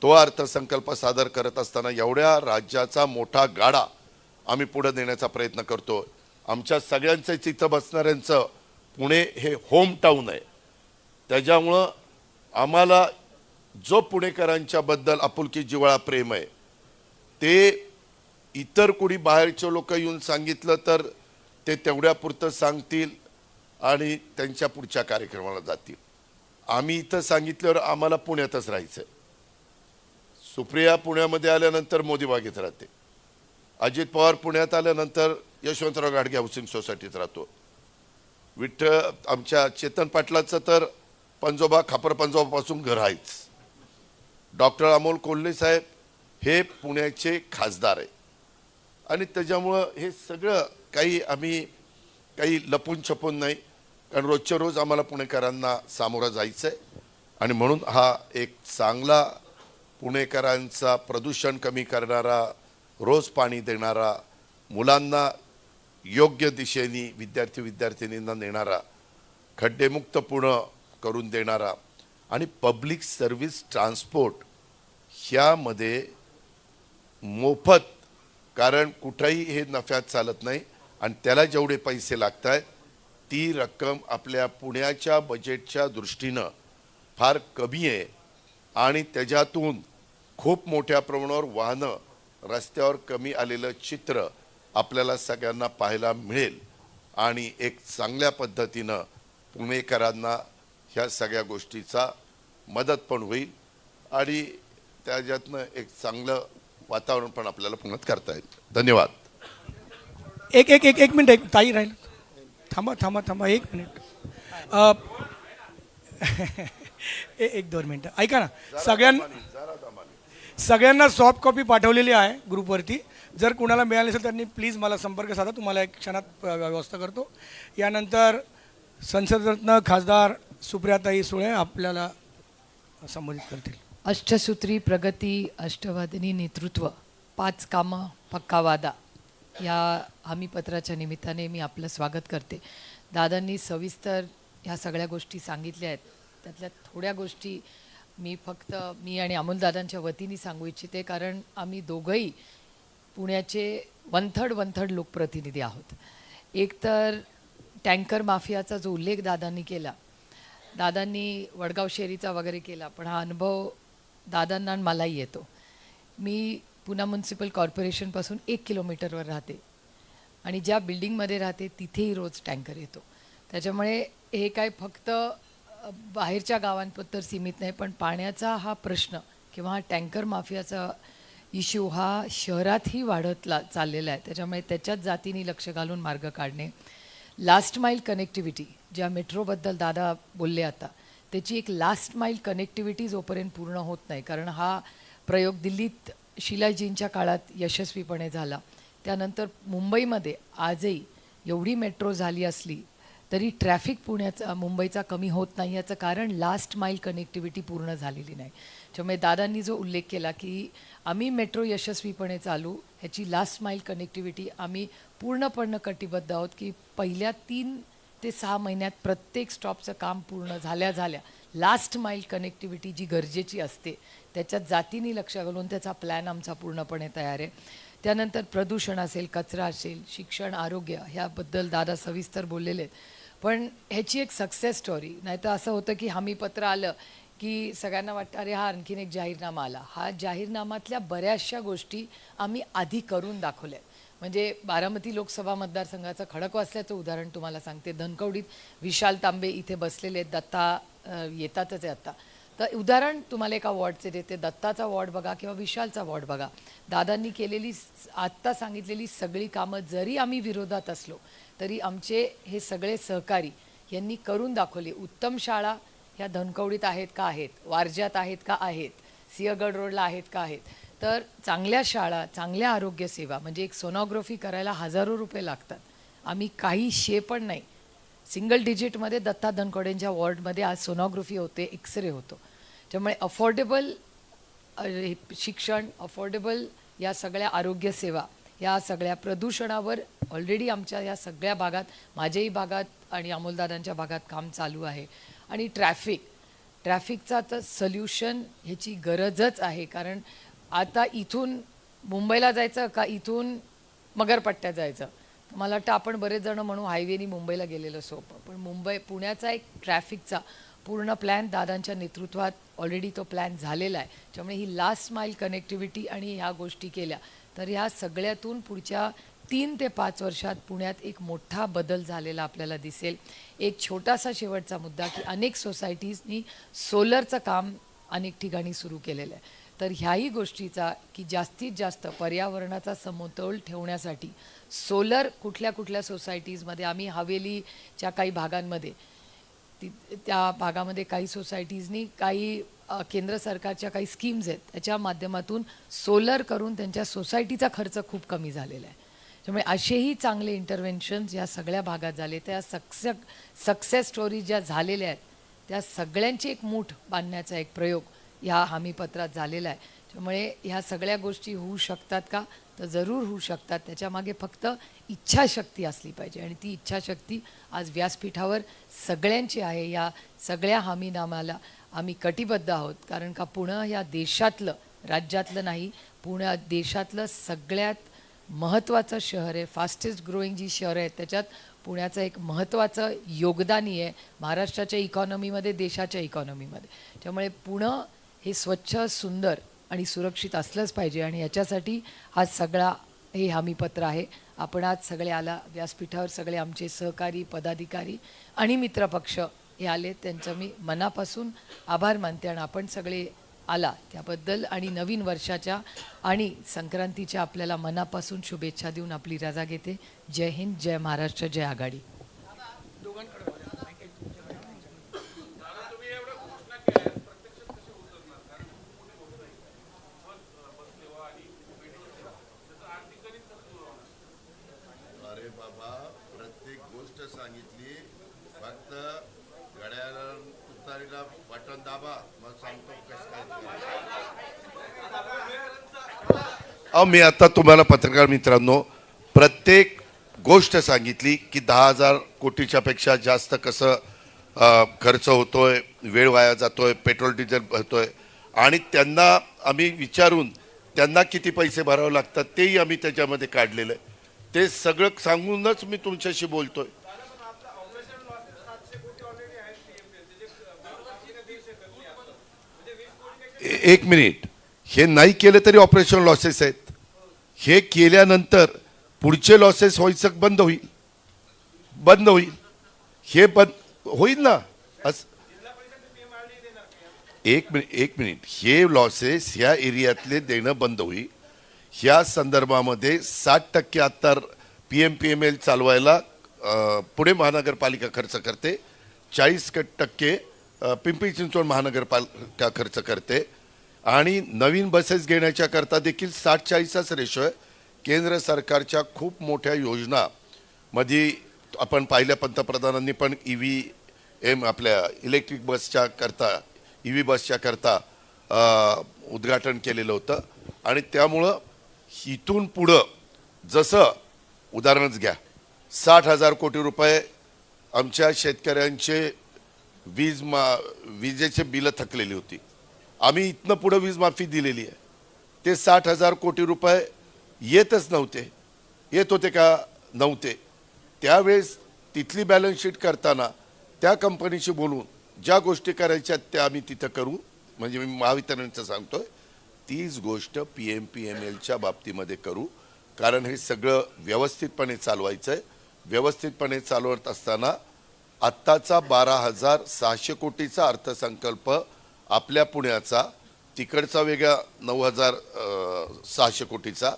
तो अर्थसंकल्प सादर करत असताना एवढ्या राज्याचा मोठा गाडा आम्ही पुढे नेण्याचा प्रयत्न करतो. आमच्या सगळ्यांचं इथं बसणाऱ्यांचं पुणे हे होम टाऊन आहे. त्याच्यामुळं आम्हाला जो पुणेकरांच्या बद्दल आपुलकी जिव्हाळा प्रेम आहे ते इतर कोणी बाहेरचे लोक येऊन सांगितलं तर ते तेवढ्यापुरतं सांगतील आणि त्यांच्या पुढच्या कार्यक्रमाला जातील. आम्ही इथं सांगितल्यावर आम्हाला पुण्यातच राहायचं आहे. सुप्रिया पुण्यामध्ये आल्यानंतर मोदी बागेत राहते. अजित पवार पुण्यात आल्यानंतर यशवंतराव घाडगे हाऊसिंग सोसायटीत राहतो. आमच्या चेतन पाटलाचं तर खापर पंजोबापासून घर आहेच. डॉक्टर अमोल कोल्हे साहेब हे पुण्याचे खासदार आहे आणि त्याच्यामुळं हे सगळं आम्ही काही लपून छपून नाही, कारण रोजच्या रोज आम्हाला पुणेकरांना सामोरं जायचं आहे आणि म्हणून हा एक चांगला पुणेकरांचा प्रदूषण कमी करणारा, रोज पाणी देणारा, मुलांना योग्य दिशेने विद्यार्थ्यांना नेणारा, खड्डेमुक्त पुणे करून देणारा आणि पब्लिक सर्व्हिस ट्रान्सपोर्ट ह्यामध्ये मोफत, कारण कुठंही हे नफ्यात चालत नाही आणि त्याला जेवढे पैसे लागत आहेत ती रक्कम आपल्या पुण्याच्या बजेटच्या दृष्टीनं फार कमी आहे आणि त्याच्यातून खूप मोठ्या प्रमाणावर वाहनं रस्त्यावर कमी आलेलं चित्र आपल्याला सगळ्यांना पाहायला मिळेल आणि एक चांगल्या पद्धतीनं पुणेकरांना ह्या सगळ्या गोष्टीचा मदत पण होईल आणि त्याच्यातनं एक चांगलं वातावरण पण आपल्याला पुण्यात करता येईल. धन्यवाद. एक मिनिट ताई राहील. थांबा 1 मिनिट. एक 2 मिनिटं ऐका ना. सगळ्यांना सॉफ्ट कॉपी पाठवलेली आहे ग्रुपवरती. जर कुणाला मिळाली असेल त्यांनी प्लीज मला संपर्क साधा. तुम्हाला एक क्षणात व्यवस्था करतो. यानंतर संसदरत्न खासदार सुप्रियाताई सुळे आपल्याला संबोधित करतील. अष्टसूत्री प्रगती अष्टवादिनी नेतृत्व 5 कामं पक्का वादा या हमीपत्राच्या निमित्ताने मी आपलं स्वागत करते. दादांनी सविस्तर ह्या सगळ्या गोष्टी सांगितल्या आहेत. त्यातल्या थोड्या गोष्टी मी आणि अमोलदादांच्या वतीने सांगू इच्छिते, कारण आम्ही दोघंही पुण्याचे वन थर्ड लोकप्रतिनिधी आहोत. एक तर टँकर माफियाचा जो उल्लेख दादांनी केला, दादांनी वडगाव शेरीचा वगैरे केला, पण हा अनुभव दादांना मलाही येतो. मी पुणे म्युन्सिपल कॉर्पोरेशनपासून 1 किलोमीटरवर राहते आणि ज्या बिल्डिंगमध्ये राहते तिथेही रोज टँकर येतो. त्याच्यामुळे हे काय फक्त बाहेरच्या गावांपत्तर सीमित नाही, पण पाण्याचा हा प्रश्न किंवा हा टँकर माफियाचा इश्यू हा शहरातही वाढत चाललेला आहे. त्याच्यामुळे त्याच्याच जातीने लक्ष घालून मार्ग काढणे. लास्ट माईल कनेक्टिव्हिटी, ज्या मेट्रोबद्दल दादा बोलले आता, त्याची एक लास्ट माईल कनेक्टिव्हिटी जोपर्यंत पूर्ण होत नाही, कारण हा प्रयोग दिल्लीत शिलाजींच्या काळात यशस्वीपणे झाला. त्यानंतर मुंबईमध्ये आजही एवढी मेट्रो झाली असली तरी ट्रॅफिक मुंबईचा कमी होत नाही. याचं कारण लास्ट माईल कनेक्टिव्हिटी पूर्ण झालेली नाही. त्यामुळे दादांनी जो उल्लेख केला की आम्ही मेट्रो यशस्वीपणे चालू, ह्याची लास्ट माईल कनेक्टिव्हिटी आम्ही पूर्णपणे कटिबद्ध आहोत की पहिल्या 3 ते 6 महिन्यात प्रत्येक स्टॉपचं काम पूर्ण झाल्या लास्ट माईल कनेक्टिव्हिटी जी गरजेची असते त्याच्यात जातीने लक्ष घालून त्याचा प्लॅन आमचा पूर्णपणे तयार आहे. त्यानंतर प्रदूषण असेल, कचरा असेल, शिक्षण, आरोग्य ह्याबद्दल दादा सविस्तर बोललेले आहेत. पण ह्याची एक सक्सेस स्टोरी, नाही तर असं होतं की हमीपत्र आलं की सगळ्यांना वाटतं अरे हा आणखीन एक जाहीरनामा आला. हा जाहीरनामातल्या बऱ्याचशा गोष्टी आम्ही आधी करून दाखवल्या. म्हणजे बारामती लोकसभा मतदारसंघाचं खडकवासल्याचं उदाहरण तुम्हाला सांगते. धनकवडीत विशाल तांबे इथे बसलेले आहेत. दत्ता येतातच आहे आत्ता. तर उदाहरण तुम्हाला एका वॉर्डचे देते. दत्ताचा वॉर्ड बघा किंवा विशालचा वॉर्ड बघा. दादांनी केलेली आत्ता सांगितलेली सगळी कामं जरी आम्ही विरोधात असलो तरी आमचे हे सगळे सहकारी यांनी करून दाखवली. उत्तम शाळा ह्या धनकवडीत आहेत का? आहेत. वारज्यात आहेत का? आहेत. सिंहगड रोडला आहेत का? आहेत. तर चांगल्या शाळा, चांगल्या आरोग्यसेवा, म्हणजे एक सोनोग्राफी करायला हजारो रुपये लागतात. आम्ही काही शे पण नाही. सिंगल डिजिटमध्ये दत्ता धनकवडेंच्या वॉर्डमध्ये आज सोनोग्राफी होते, एक्सरे होतो. त्यामुळे अफोर्डेबल शिक्षण, अफोर्डेबल या सगळ्या आरोग्यसेवा, या सगळ्या प्रदूषणावर ऑलरेडी आमच्या या सगळ्या भागात, माझ्याही भागात आणि अमोलदादांच्या भागात काम चालू आहे. आणि ट्रॅफिकचा तर सोल्युशन ह्याची गरजच आहे. कारण आता इथून मुंबईला जायचं का इथून मगरपट्ट्यात जायचं, मला वाटतं आपण बरेच जण म्हणू हायवेनी मुंबईला गेलेलं सोपं, पण पुण्याचा एक ट्रॅफिकचा पूर्ण प्लॅन दादांच्या नेतृत्वात ऑलरेडी तो प्लॅन झालेला आहे. त्यामुळे ही लास्ट माईल कनेक्टिव्हिटी आणि ह्या गोष्टी केल्या तर ह्या सगळ्यातून पुढच्या 3 ते 5 वर्षात पुण्यात एक मोठा बदल झालेला आपल्याला दिसेल. एक छोटासा शेवटचा मुद्दा की अनेक सोसायटीजनी सोलरचं काम अनेक ठिकाणी सुरू केलेलं आहे. तर ह्याही गोष्टीचा की जास्तीत जास्त पर्यावरणाचा समतोल ठेवण्यासाठी सोलर कुठल्या कुठल्या सोसायटीजमध्ये, आम्ही हवेलीच्या काही भागांमध्ये त्या भागामध्ये काही सोसायटीजनी काही केंद्र सरकारच्या काही स्कीम्स आहेत त्याच्या माध्यमातून सोलर करून त्यांच्या सोसायटीचा खर्च खूप कमी झालेला आहे. त्यामुळे असेही चांगले इंटरव्हेन्शन्स या सगळ्या भागात झाले. त्या सक्सेस स्टोरीज ज्या झालेल्या आहेत त्या सगळ्यांची एक मूठ बांधण्याचा एक प्रयोग ह्या हमीपत्रात झालेला आहे. त्यामुळे ह्या सगळ्या गोष्टी होऊ शकतात का? तर जरूर होऊ शकतात. त्याच्यामागे फक्त इच्छाशक्ती असली पाहिजे आणि ती इच्छाशक्ती आज व्यासपीठावर सगळ्यांची आहे. या सगळ्या हमीनामाला आम्ही कटिबद्ध आहोत. कारण का पुणे या देशातलं, राज्यातलं नाही, पुणे देशातलं सगळ्यात महत्त्वाचं शहर आहे. फास्टेस्ट ग्रोईंग जी शहरं आहेत त्याच्यात पुण्याचं एक महत्त्वाचं योगदानी आहे महाराष्ट्राच्या इकॉनॉमीमध्ये, देशाच्या इकॉनॉमीमध्ये. त्यामुळे पुणे हे स्वच्छ, सुंदर आणि सुरक्षित असलंच पाहिजे आणि याच्यासाठी हा सगळा हे हमीपत्र आहे. आपण आज सगळे आला व्यासपीठावर, सगळे आमचे सहकारी, पदाधिकारी आणि मित्रपक्ष हे आले, त्यांचं मी मनापासून आभार मानते. आणि आपण सगळे आला त्याबद्दल आणि नवीन वर्षाच्या आणि संक्रांतीच्या आपल्याला मनापासून शुभेच्छा देऊन आपली रजा घेते. जय हिंद, जय महाराष्ट्र, जय आघाडी. अरे बाबा, प्रत्येक गोष्ट सांगितली, फक्त घड्याळाला तुतारीला बटन दाबा, मग सांगतो कसं काय. अहो, मी आता तुम्हाला पत्रकार मित्रांनो प्रत्येक गोष्ट सांगितली की 10,000 कोटीच्या पेक्षा जास्त कसं खर्च होतोय, वेळ वाया जातोय, पेट्रोल डिझेल भरतोय आणि त्यांना आम्ही विचारून त्यांना किती पैसे भरावे लागतात तेही आम्ही त्याच्यामध्ये काढलेलं आहे. ते सगळं सांगूनच मी तुमच्याशी बोलतोय. एक मिनिट, हे नाही केलं तरी ऑपरेशन लॉसेस आहेत. हे केल्यानंतर पुढचे लॉसेस व्हायचं बंद होईल. हे बंद होईल ना. एक मिनिट, हे लॉसेस ह्या एरियातले देणं बंद होईल. ह्या संदर्भामध्ये 60% आता PMPML चालवायला पुणे महानगरपालिका खर्च करते, 40% पिंपरी चिंचवड महानगरपालिका खर्च करते आणि नवीन बसेस घेण्याच्या करता देखील 60-40च रेशो आहे. केंद्र सरकारच्या खूप मोठ्या योजना मध्ये आपण पाहिल्या, पंतप्रधानांनी पण EVM आपल्या इलेक्ट्रिक बसच्या करता, EV बसच्या करता उद्घाटन केलेलं होतं. आणि त्यामुळं इथून पुढं जसं उदाहरणच घ्या, 60,000 कोटी रुपये आमच्या शेतकऱ्यांचे विजेचे बिलं थकलेली होती. आम्ही इथनं पुढं वीज माफी दिलेली आहे. ते 60,000 कोटी रुपये येतच नव्हते. येत होते का? नव्हते. त्यावेळेस तिथली बॅलन्स शीट करताना त्या कंपनीशी बोलून ज्या गोष्टी करायच्या त्या आम्ही तिथं करू. म्हणजे मी महावितरणचं सांगतोय, तीच गोष्ट PMPMLच्या बाबतीमध्ये करू. कारण हे सगळं व्यवस्थितपणे चालवायचं आहे. व्यवस्थितपणे चालवत असताना आत्ताचा 12,600 कोटीचा अर्थसंकल्प आपल्या पुण्याचा, तिकडचा वेगळा 9,600 कोटीचा,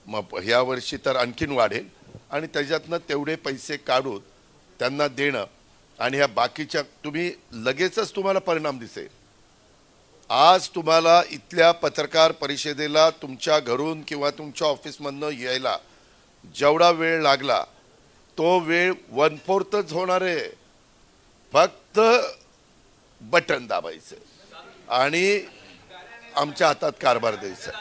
मग ह्या वर्षी तर आणखीन वाढेल आणि त्याच्यातनं तेवढे पैसे काढून त्यांना देणं आणि ह्या बाकीच्या तुम्ही लगेचच तुम्हाला परिणाम दिसेल. आज तुम्हाला इथल्या पत्रकार परिषदेला तुमच्या घरून किंवा तुमच्या ऑफिसमधनं यायला जेवढा वेळ लागला तो वेळ 1/4च होणार आहे. फक्त बटन दाबायचं आणि आमच्या हातात कारभार द्यायचा.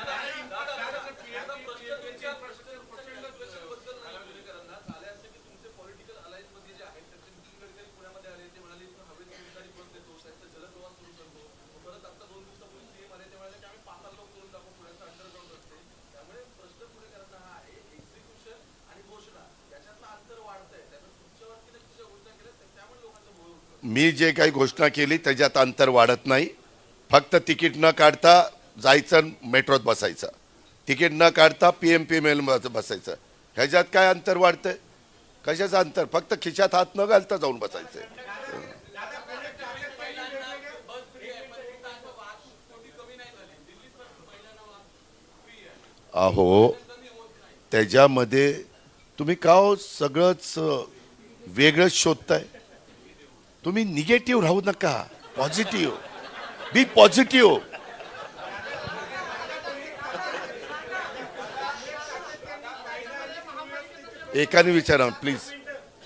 मी जे काही घोषणा केली त्याच्यात अंतर वाढत नाही. फक्त तिकीट न काढता जायचं, मेट्रोत बसायचं, तिकीट न काढता PMPML बसायचं. ह्याच्यात काय अंतर वाढतंय? कशाचं अंतर? फक्त खिशात हात न घालता जाऊन बसायचंय. अहो त्याच्यामध्ये तुम्ही का हो सगळंच वेगळंच शोधताय? तुम्ही निगेटिव्ह राहू नका, पॉझिटिव्ह बी पॉझिटिव्ह. एकाने विचारा प्लीज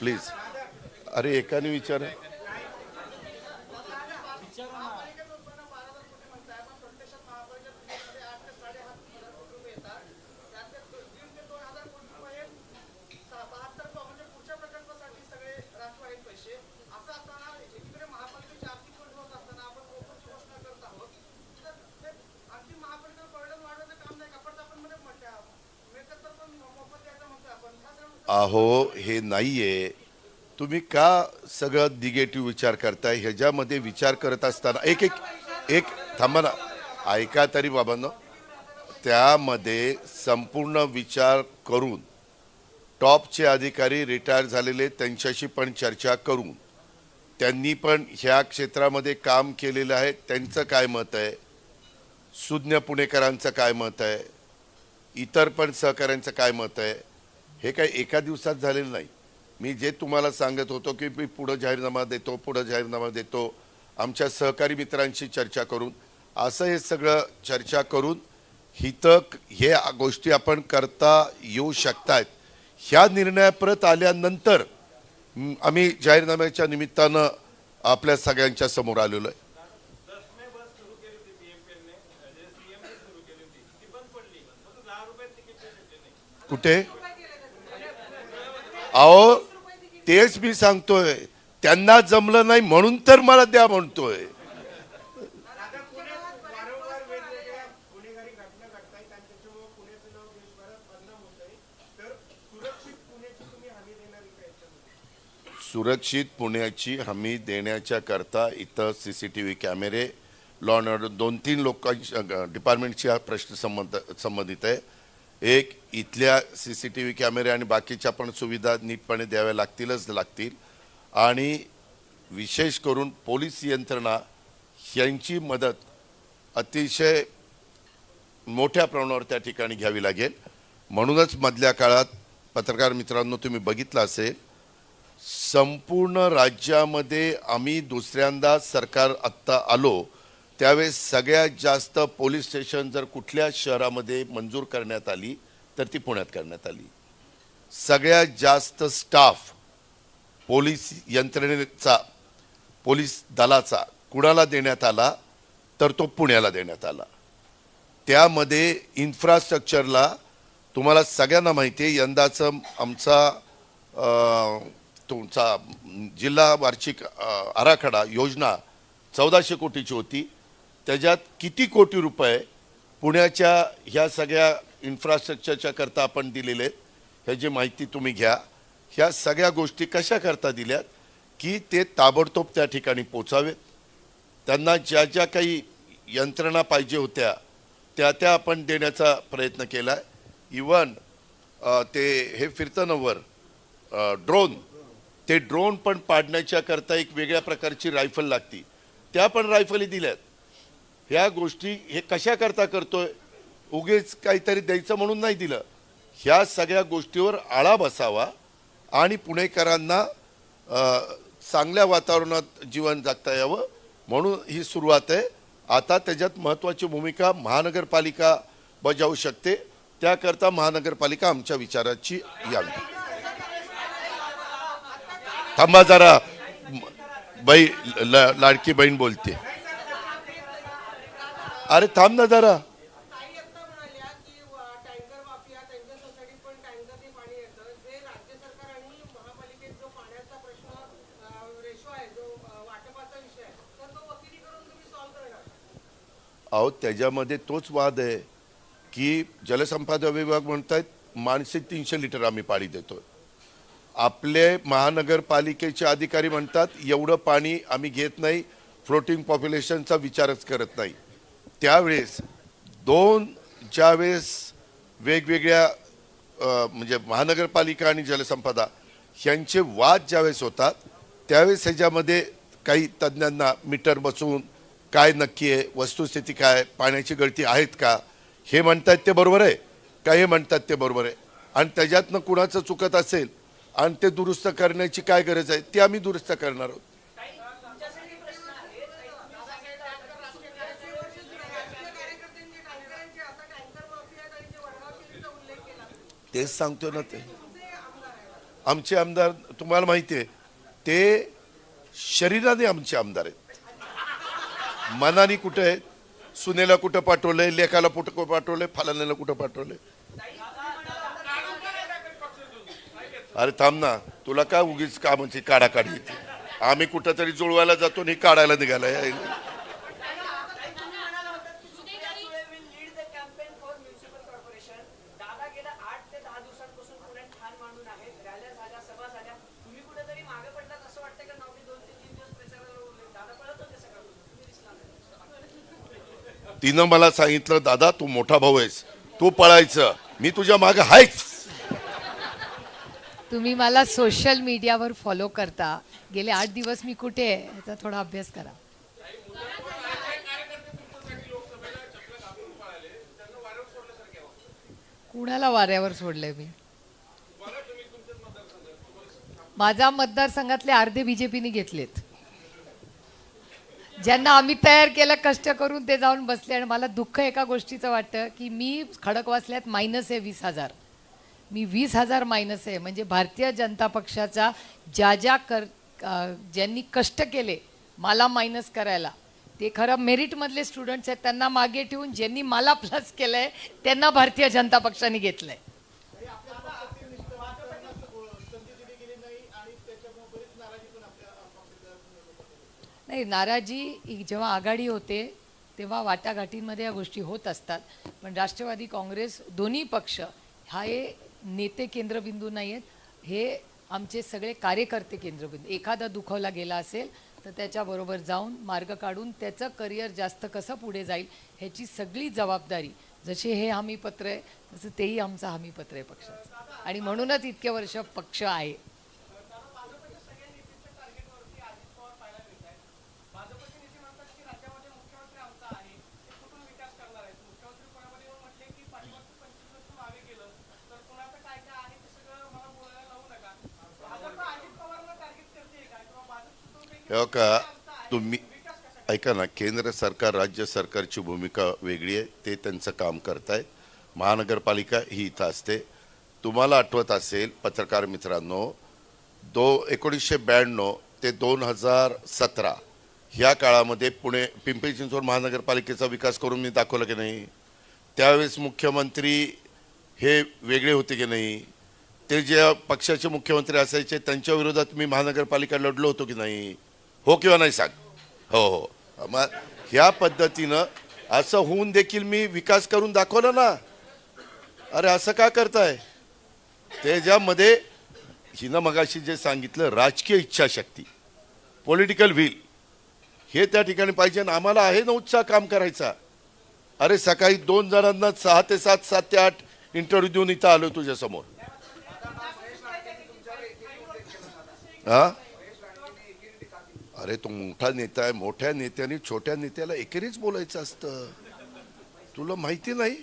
प्लीज. अरे एकाने विचारा. अहो हे नाहीये. तुम्ही का सगळं निगेटिव्ह विचार करताय? ह्याच्यामध्ये विचार करत असताना एक एक एक थांबा ना, ऐका तरी बाबांनो. त्यामध्ये संपूर्ण विचार करून टॉपचे अधिकारी रिटायर झालेले त्यांच्याशी पण चर्चा करून त्यांनी पण ह्या क्षेत्रामध्ये काम केलेलं आहे, त्यांचं काय मत आहे, सुज्ञ पुणेकरांचं काय मत आहे, इतर पण सहकाऱ्यांचं काय मत आहे, हे काय एका दिवसात झालेलं नाही. मी जे तुम्हाला सांगत होतो की मी पुढं जाहीरनामा देतो, आमच्या सहकारी मित्रांशी चर्चा करून असं हे सगळं चर्चा करून हितक हे गोष्टी आपण करता येऊ शकतायत. ह्या निर्णयापर्यंत आल्यानंतर आम्ही जाहीरनाम्याच्या निमित्तानं आपल्या सगळ्यांच्या समोर आलेलो आहे. कुठे? अहो तेच मी सांगतोय, त्यांना जमलं नाही म्हणून तर मला द्या म्हणतोय. सुरक्षित पुण्याची हमी देण्याच्या करता इथं CCTV कॅमेरे, लॉ अँड ऑर्डर 2-3 लोकांच्या डिपार्टमेंटशी हा प्रश्न संबंधित आहे. एक इथल्या CCTV कॅमेरे आणि बाकीच्या पण सुविधा नीटपणे द्याव्या लागतील आणि विशेष करून पोलीस यंत्रणा यांची मदत अतिशय मोठ्या प्रमाणावर त्या ठिकाणी घ्यावी लागेल. म्हणूनच मधल्या काळात पत्रकार मित्रांनो तुम्ही बघितलं असेल, संपूर्ण राज्यामध्ये आम्ही दुसऱ्यांदा सरकार आत्ता आलो त्यावेळेस सगळ्यात जास्त पोलीस स्टेशन जर कुठल्या शहरामध्ये मंजूर करण्यात आली तर ती पुण्यात करण्यात आली. सगळ्यात जास्त स्टाफ पोलीस यंत्रणेचा, पोलीस दलाचा कुणाला देण्यात आला तर तो पुण्याला देण्यात आला. त्यामध्ये इन्फ्रास्ट्रक्चरला तुम्हाला सगळ्यांना माहिती आहे, यंदाचं आमचा तुमचा जिल्हा वार्षिक आराखडा योजना 1400 कोटीची होती. त्याच्यात किती कोटी रुपये पुण्याच्या ह्या सगळ्या इन्फ्रास्ट्रक्चरच्या करता आपण दिलेले आहेत ह्याची माहिती तुम्ही घ्या. ह्या सगळ्या गोष्टी कशा करता दिल्यात की ते ताबडतोब त्या ठिकाणी पोचावेत. त्यांना ज्या ज्या काही यंत्रणा पाहिजे होत्या त्या आपण देण्याचा प्रयत्न केला आहे. इवन ते हे फिरतं ना वर ड्रोन, ते ड्रोन पण पाडण्याच्या करता एक वेगळ्या प्रकारची रायफल लागती, त्या पण रायफली दिल्यात. ह्या गोष्टी हे कशा करता करतोय, उगीच काहीतरी द्यायचं म्हणून नाही दिलं. ह्या सगळ्या गोष्टीवर आळा बसावा आणि पुणेकरांना चांगल्या वातावरणात जीवन जगता यावं म्हणून ही सुरुवात आहे. आता त्याच्यात महत्त्वाची भूमिका महानगरपालिका बजावू शकते, त्याकरता महानगरपालिका आमच्या विचाराची यावी. थांबा जरा, बाई लाडकी बहीण बोलते. अरे थांब ना जरा. अहो त्याच्यामध्ये तोच वाद आहे की जलसंपदा विभाग म्हणतायत माणसे 300 लिटर आम्ही पाणी देतोय. आपले महानगरपालिकेचे अधिकारी म्हणतात एवढं पाणी आम्ही घेत नाही, फ्लोटिंग पॉप्युलेशनचा विचारच करत नाही. त्यावेळेस ज्यावेळेस वेगवेगळ्या म्हणजे महानगरपालिका आणि जलसंपदा यांचे वाद ज्यावेळेस होतात त्यावेळेस ह्याच्यामध्ये काही तज्ज्ञांना मीटर बसवून काय नक्की आहे, वस्तुस्थिती काय, पाण्याची गळती आहेत का, हे म्हणतात ते बरोबर आहे का, हे म्हणतात ते बरोबर आहे, आणि त्याच्यातनं कुणाचं चुकत असेल आणि ते दुरुस्त करण्याची काय गरज आहे ते आम्ही दुरुस्त करणार आहोत. तेच सांगतो ना, ते आमचे आमदार तुम्हाला माहिती आहे ते शरीराने आमचे आमदार आहेत, मनाने कुठे आहेत. सुनेला कुठं पाठवलंय, लेखाला कुठं पाठवलंय, फलाण्याला कुठं पाठवलंय. अरे थांब ना, तुला काय उगीच कामाची काढाकाढी येते. आम्ही कुठं तरी जुळवायला जातो आणि काढायला निघालाय. तिनं मला सांगितलं दादा तू मोठा भाऊ आहेस, तू पळायचं, मी तुझ्या मागे आहेच. तुम्ही मला सोशल मीडियावर फॉलो करता, गेले 8 दिवस मी कुठे आहे याचा थोडा अभ्यास करा. कुणाला वाऱ्यावर सोडलंय मी? माझ्या मतदारसंघातले अर्धे बीजेपीने घेतलेत. ज्यांना आम्ही तयार केलं कष्ट करून ते जाऊन बसले. आणि मला दुःख एका गोष्टीचं वाटतं की मी खडकवासल्यात मायनस आहे 20,000. मी 20,000 मायनस आहे. म्हणजे भारतीय जनता पक्षाचा ज्यांनी कष्ट केले मला मायनस करायला, ते खरं मेरिटमधले स्टुडंट्स आहेत, त्यांना मागे ठेवून ज्यांनी मला प्लस केलंय त्यांना भारतीय जनता पक्षाने घेतलंय. नाही, नाराजी जेव्हा आघाडी होते तेव्हा वाटाघाटींमध्ये या गोष्टी होत असतात. पण राष्ट्रवादी काँग्रेस दोन्ही पक्ष हे नेते केंद्रबिंदू नाही आहेत, हे आमचे सगळे कार्यकर्ते केंद्रबिंदू. एखादा दुखावला गेला असेल तर त्याच्याबरोबर जाऊन मार्ग काढून त्याचं करिअर जास्त कसं पुढे जाईल ह्याची सगळी जबाबदारी, जसे हे हमीपत्र आहे तसं तेही आमचं हमीपत्र आहे पक्षाचं. आणि म्हणूनच इतके वर्ष पक्ष आहे. का तुम्ही ऐका ना, केंद्र सरकार राज्य सरकारची भूमिका वेगळी आहे, ते त्यांचं काम करताय. महानगरपालिका ही इथं असते. तुम्हाला आठवत असेल पत्रकार मित्रांनो, 1992 ते 2017 ह्या काळामध्ये पिंपरी चिंचवड महानगरपालिकेचा विकास करून मी दाखवला की नाही. त्यावेळेस मुख्यमंत्री हे वेगळे होते की नाही, ते जे पक्षाचे मुख्यमंत्री असायचे त्यांच्या विरोधात मी महानगरपालिका लढलो होतो की नाही, हो किंवा नाही सांग. हो हो. मग ह्या पद्धतीनं असं होऊन देखील मी विकास करून दाखवला ना. अरे असं का करताय? त्याच्यामध्ये हिनं मगाशी जे सांगितलं राजकीय इच्छाशक्ती, पॉलिटिकल व्हील, हे त्या ठिकाणी पाहिजे. आम्हाला आहे ना उत्साह काम करायचा. अरे सकाळी 2 जणांना 6 ते 7, 7 ते 8 इंटरव्ह्यू देऊन इथं आलो तुझ्या समोर. हा, अरे तो मोठा नेता आहे. मोठ्या नेत्याने छोट्या नेत्याला एकेरीच बोलायचं असतं. तुला माहिती नाही,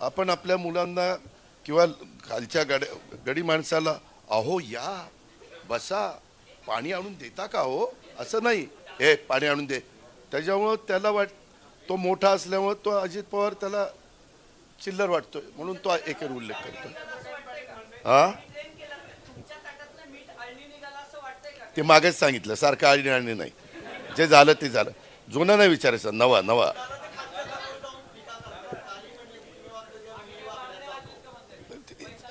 आपण आपल्या मुलांना किंवा खालच्या गडी माणसाला अहो या बसा पाणी आणून देता का हो, असं नाही, हे पाणी आणून दे. त्याच्यामुळं त्याला तो मोठा असल्यामुळं तो अजित पवार त्याला चिल्लर वाटतोय म्हणून तो एकेर उल्लेख करतोय. हा, ते मागेच सांगितलं, सारखं आळणी आणणे नाही. जे झालं ते झालं. जुनं नाही विचारायचं, नवा नवा.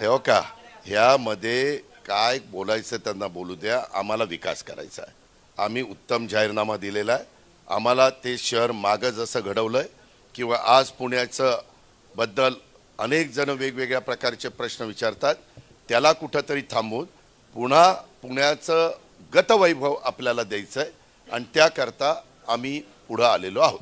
हे हो का, ह्यामध्ये काय बोलायचं त्यांना बोलू द्या. आम्हाला विकास करायचा आहे. आम्ही उत्तम जाहीरनामा दिलेला आहे. आम्हाला ते शहर मागं जसं घडवलंय किंवा आज पुण्याचं बद्दल अनेक जण वेगवेगळ्या प्रकारचे प्रश्न विचारतात, त्याला कुठंतरी थांबवून पुन्हा पुण्याचं गतवैभव आपल्याला द्यायचं आहे आणि त्याकरता आम्ही पुढं आलेलो आहोत.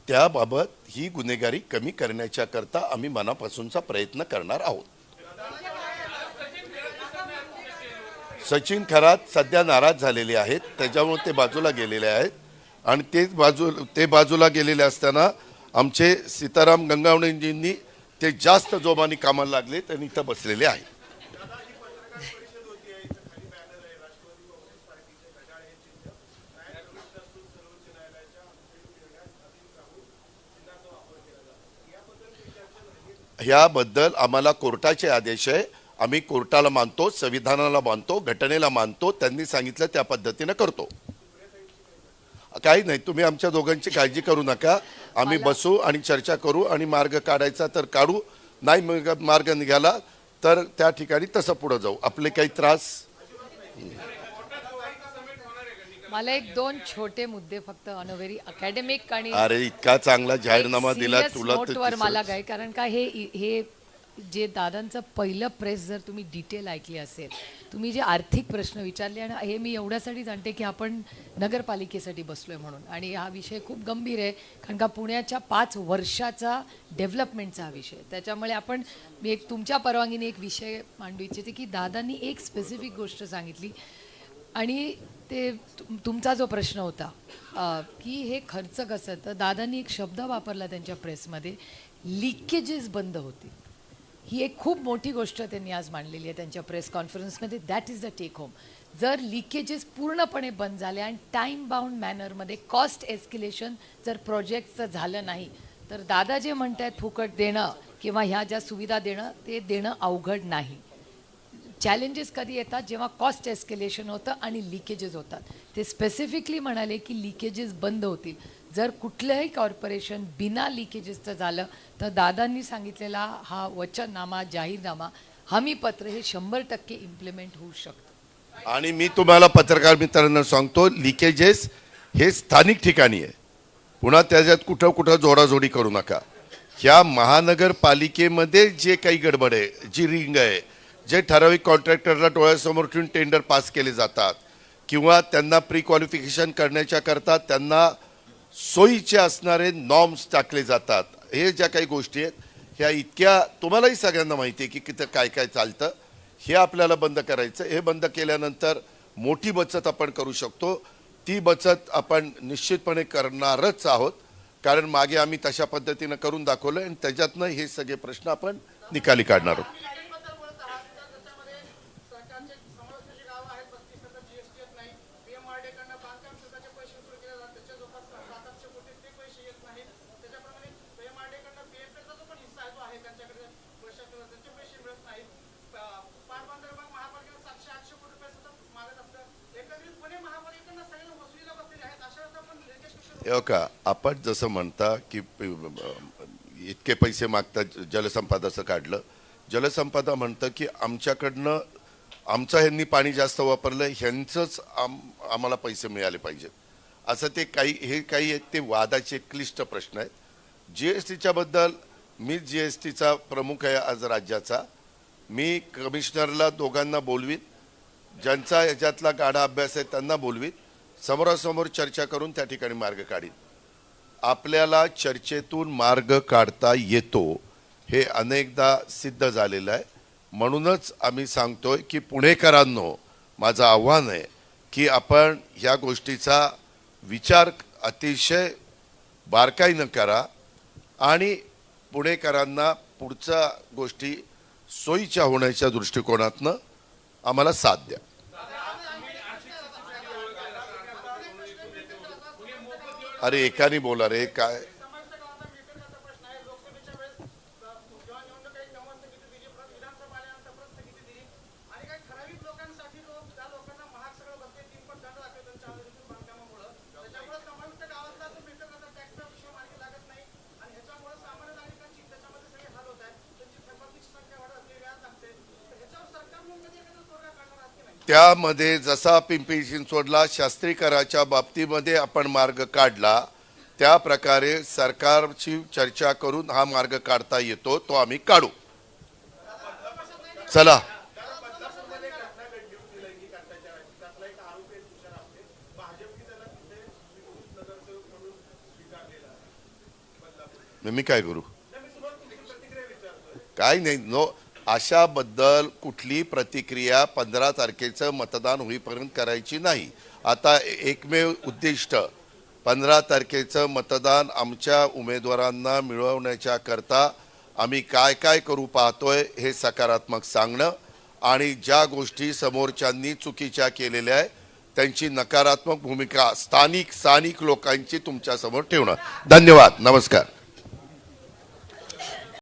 त्याबाबत ही गुन्हेगारी कमी करण्याच्या करता आम्ही मनापासूनचा प्रयत्न करणार आहोत. सचिन खरात सध्या नाराज झालेले आहेत, त्याच्यामुळे ते बाजूला गेलेले आहेत आणि ते बाजूला गेलेले असताना आमचे सीताराम गंगावणेजींनी ते जास्त जोमाने कामाला लागले, त्यांनी इथं बसलेले आहेत. ह्याबद्दल आम्हाला कोर्टाचे आदेश आहे. आम्ही कोर्टाला मानतो, संविधानाला मानतो, घटनेला मानतो. त्यांनी सांगितलं त्या पद्धतीनं करतो. काही नाही, तुम्ही आमच्या दोघांची काळजी करू नका. आम्ही बसू आणि चर्चा करू आणि मार्ग काढायचा तर काढू, नाही मार्ग निघाला तर त्या ठिकाणी तसं पुढे जाऊ. आपले काही त्रास. मला एक दोन छोटे मुद्दे फक्त अनव्हेरी अकॅडमिक आणि अरे इतका चांगला जाहीरनामा दिला तुला नोटवर मला काय, कारण का हे जे दादांचं पहिलं प्रेस जर तुम्ही डिटेल ऐकली असेल, तुम्ही जे आर्थिक प्रश्न विचारले, आणि हे मी एवढ्यासाठी जाणते की आपण नगरपालिकेसाठी बसलोय म्हणून, आणि हा विषय खूप गंभीर आहे कारण का पुण्याच्या 5 वर्षाचा डेव्हलपमेंटचा हा विषय. त्याच्यामुळे मी एक तुमच्या परवानगीने एक विषय मांडू इच्छिते की दादांनी एक स्पेसिफिक गोष्ट सांगितली, आणि ते तुमचा जो प्रश्न होता की हे खर्च कसं, तर दादांनी एक शब्द वापरला त्यांच्या प्रेसमध्ये, लिकेजेस बंद होतील. ही एक खूप मोठी गोष्ट त्यांनी आज मांडलेली आहे त्यांच्या प्रेस कॉन्फरन्समध्ये. That is the take home. जर लिकेजेस पूर्णपणे बंद झाले आणि टाईम बाउंड मॅनरमध्ये कॉस्ट एस्केलेशन जर प्रोजेक्टचं झालं नाही, तर दादा जे म्हणत आहेत फुकट देणं किंवा ह्या ज्या सुविधा देणं, ते देणं अवघड नाही. चॅलेंजेस कधी येतात, जेव्हा कॉस्ट एस्केलेशन होतं आणि लिकेजेस होतात. ते स्पेसिफिकली म्हणाले की लिकेजेस बंद होतील. जर कुठलंही कॉर्पोरेशन बिना लिकेजेसचं झालं तर दादांनी सांगितलेला हा वचननामा, जाहीरनामा, हमीपत्र हे 100% इम्प्लिमेंट होऊ शकतं. आणि मी तुम्हाला पत्रकार मित्रांना सांगतो, लिकेजेस हे स्थानिक ठिकाणी आहे. पुन्हा त्याच्यात कुठं जोडाजोडी करू नका. ह्या महानगरपालिकेमध्ये जे काही गडबड आहे, जी रिंग आहे, जे ठराविक कॉन्ट्रॅक्टरला डोळ्यासमोर ठेवून टेंडर पास केले जातात किंवा त्यांना प्री क्वालिफिकेशन करण्याच्या करता त्यांना सोयीचे असणारे नॉर्म्स टाकले जातात, हे ज्या काही गोष्टी आहेत ह्या इतक्या तुम्हालाही सगळ्यांना माहिती आहे की किती काय काय चालतं. हे आपल्याला बंद करायचं. हे बंद केल्यानंतर मोठी बचत आपण करू शकतो. ती बचत आपण निश्चितपणे करणारच आहोत, कारण मागे आम्ही तशा पद्धतीनं करून दाखवलं आणि त्याच्यातनं हे सगळे प्रश्न आपण निकाली काढणार आहोत. हे का, आपण जसं म्हणता की इतके पैसे मागतात, जलसंपदाचं काढलं. जलसंपदा म्हणतं की आमच्याकडनं ह्यांनी पाणी जास्त वापरलं, ह्यांचंच आम्हाला पैसे मिळाले पाहिजेत, असं ते काही आहेत ते वादाचे क्लिष्ट प्रश्न आहेत. GSTच्या बद्दल मी GSTचा प्रमुख आहे आज राज्याचा. मी कमिशनरला दोघांना बोलवीत, ज्यांचा याच्यातला गाढा अभ्यास आहे त्यांना बोलवीत, समोरासमोर चर्चा करून त्या ठिकाणी मार्ग काढीन. आपल्याला चर्चेतून मार्ग काढता येतो हे अनेकदा सिद्ध झालेलं आहे. म्हणूनच आम्ही सांगतोय की पुणेकरांनो, माझं आव्हान आहे की आपण ह्या गोष्टीचा विचार अतिशय बारकाईनं करा आणि पुणेकरांना पुढच्या गोष्टी सोयीच्या होण्याच्या दृष्टिकोनातनं आम्हाला साथ द्या. अरे एकाने बोला रे, काय त्यामध्ये जसा पिंपरी चिंचवडला शास्त्री कराच्या बाबतीमध्ये आपण मार्ग काढला, त्या प्रकारे सरकारची चर्चा करून हा मार्ग काढता येतो, तो आम्ही काढू. चला, मी काय करू? काय नाही, नो. अशाबद्दल कुठली प्रतिक्रिया 15 तारखेचं मतदान होईपर्यंत करायची नाही. आता एकमेव उद्दिष्ट 15 तारखेचं मतदान आमच्या उमेदवारांना मिळवण्याच्या करता आम्ही काय काय करू पाहतोय हे सकारात्मक सांगणं आणि ज्या गोष्टी समोरच्यांनी चुकीच्या केलेल्या आहे त्यांची नकारात्मक भूमिका स्थानिक लोकांची तुमच्या समोर ठेवणं. धन्यवाद. नमस्कार.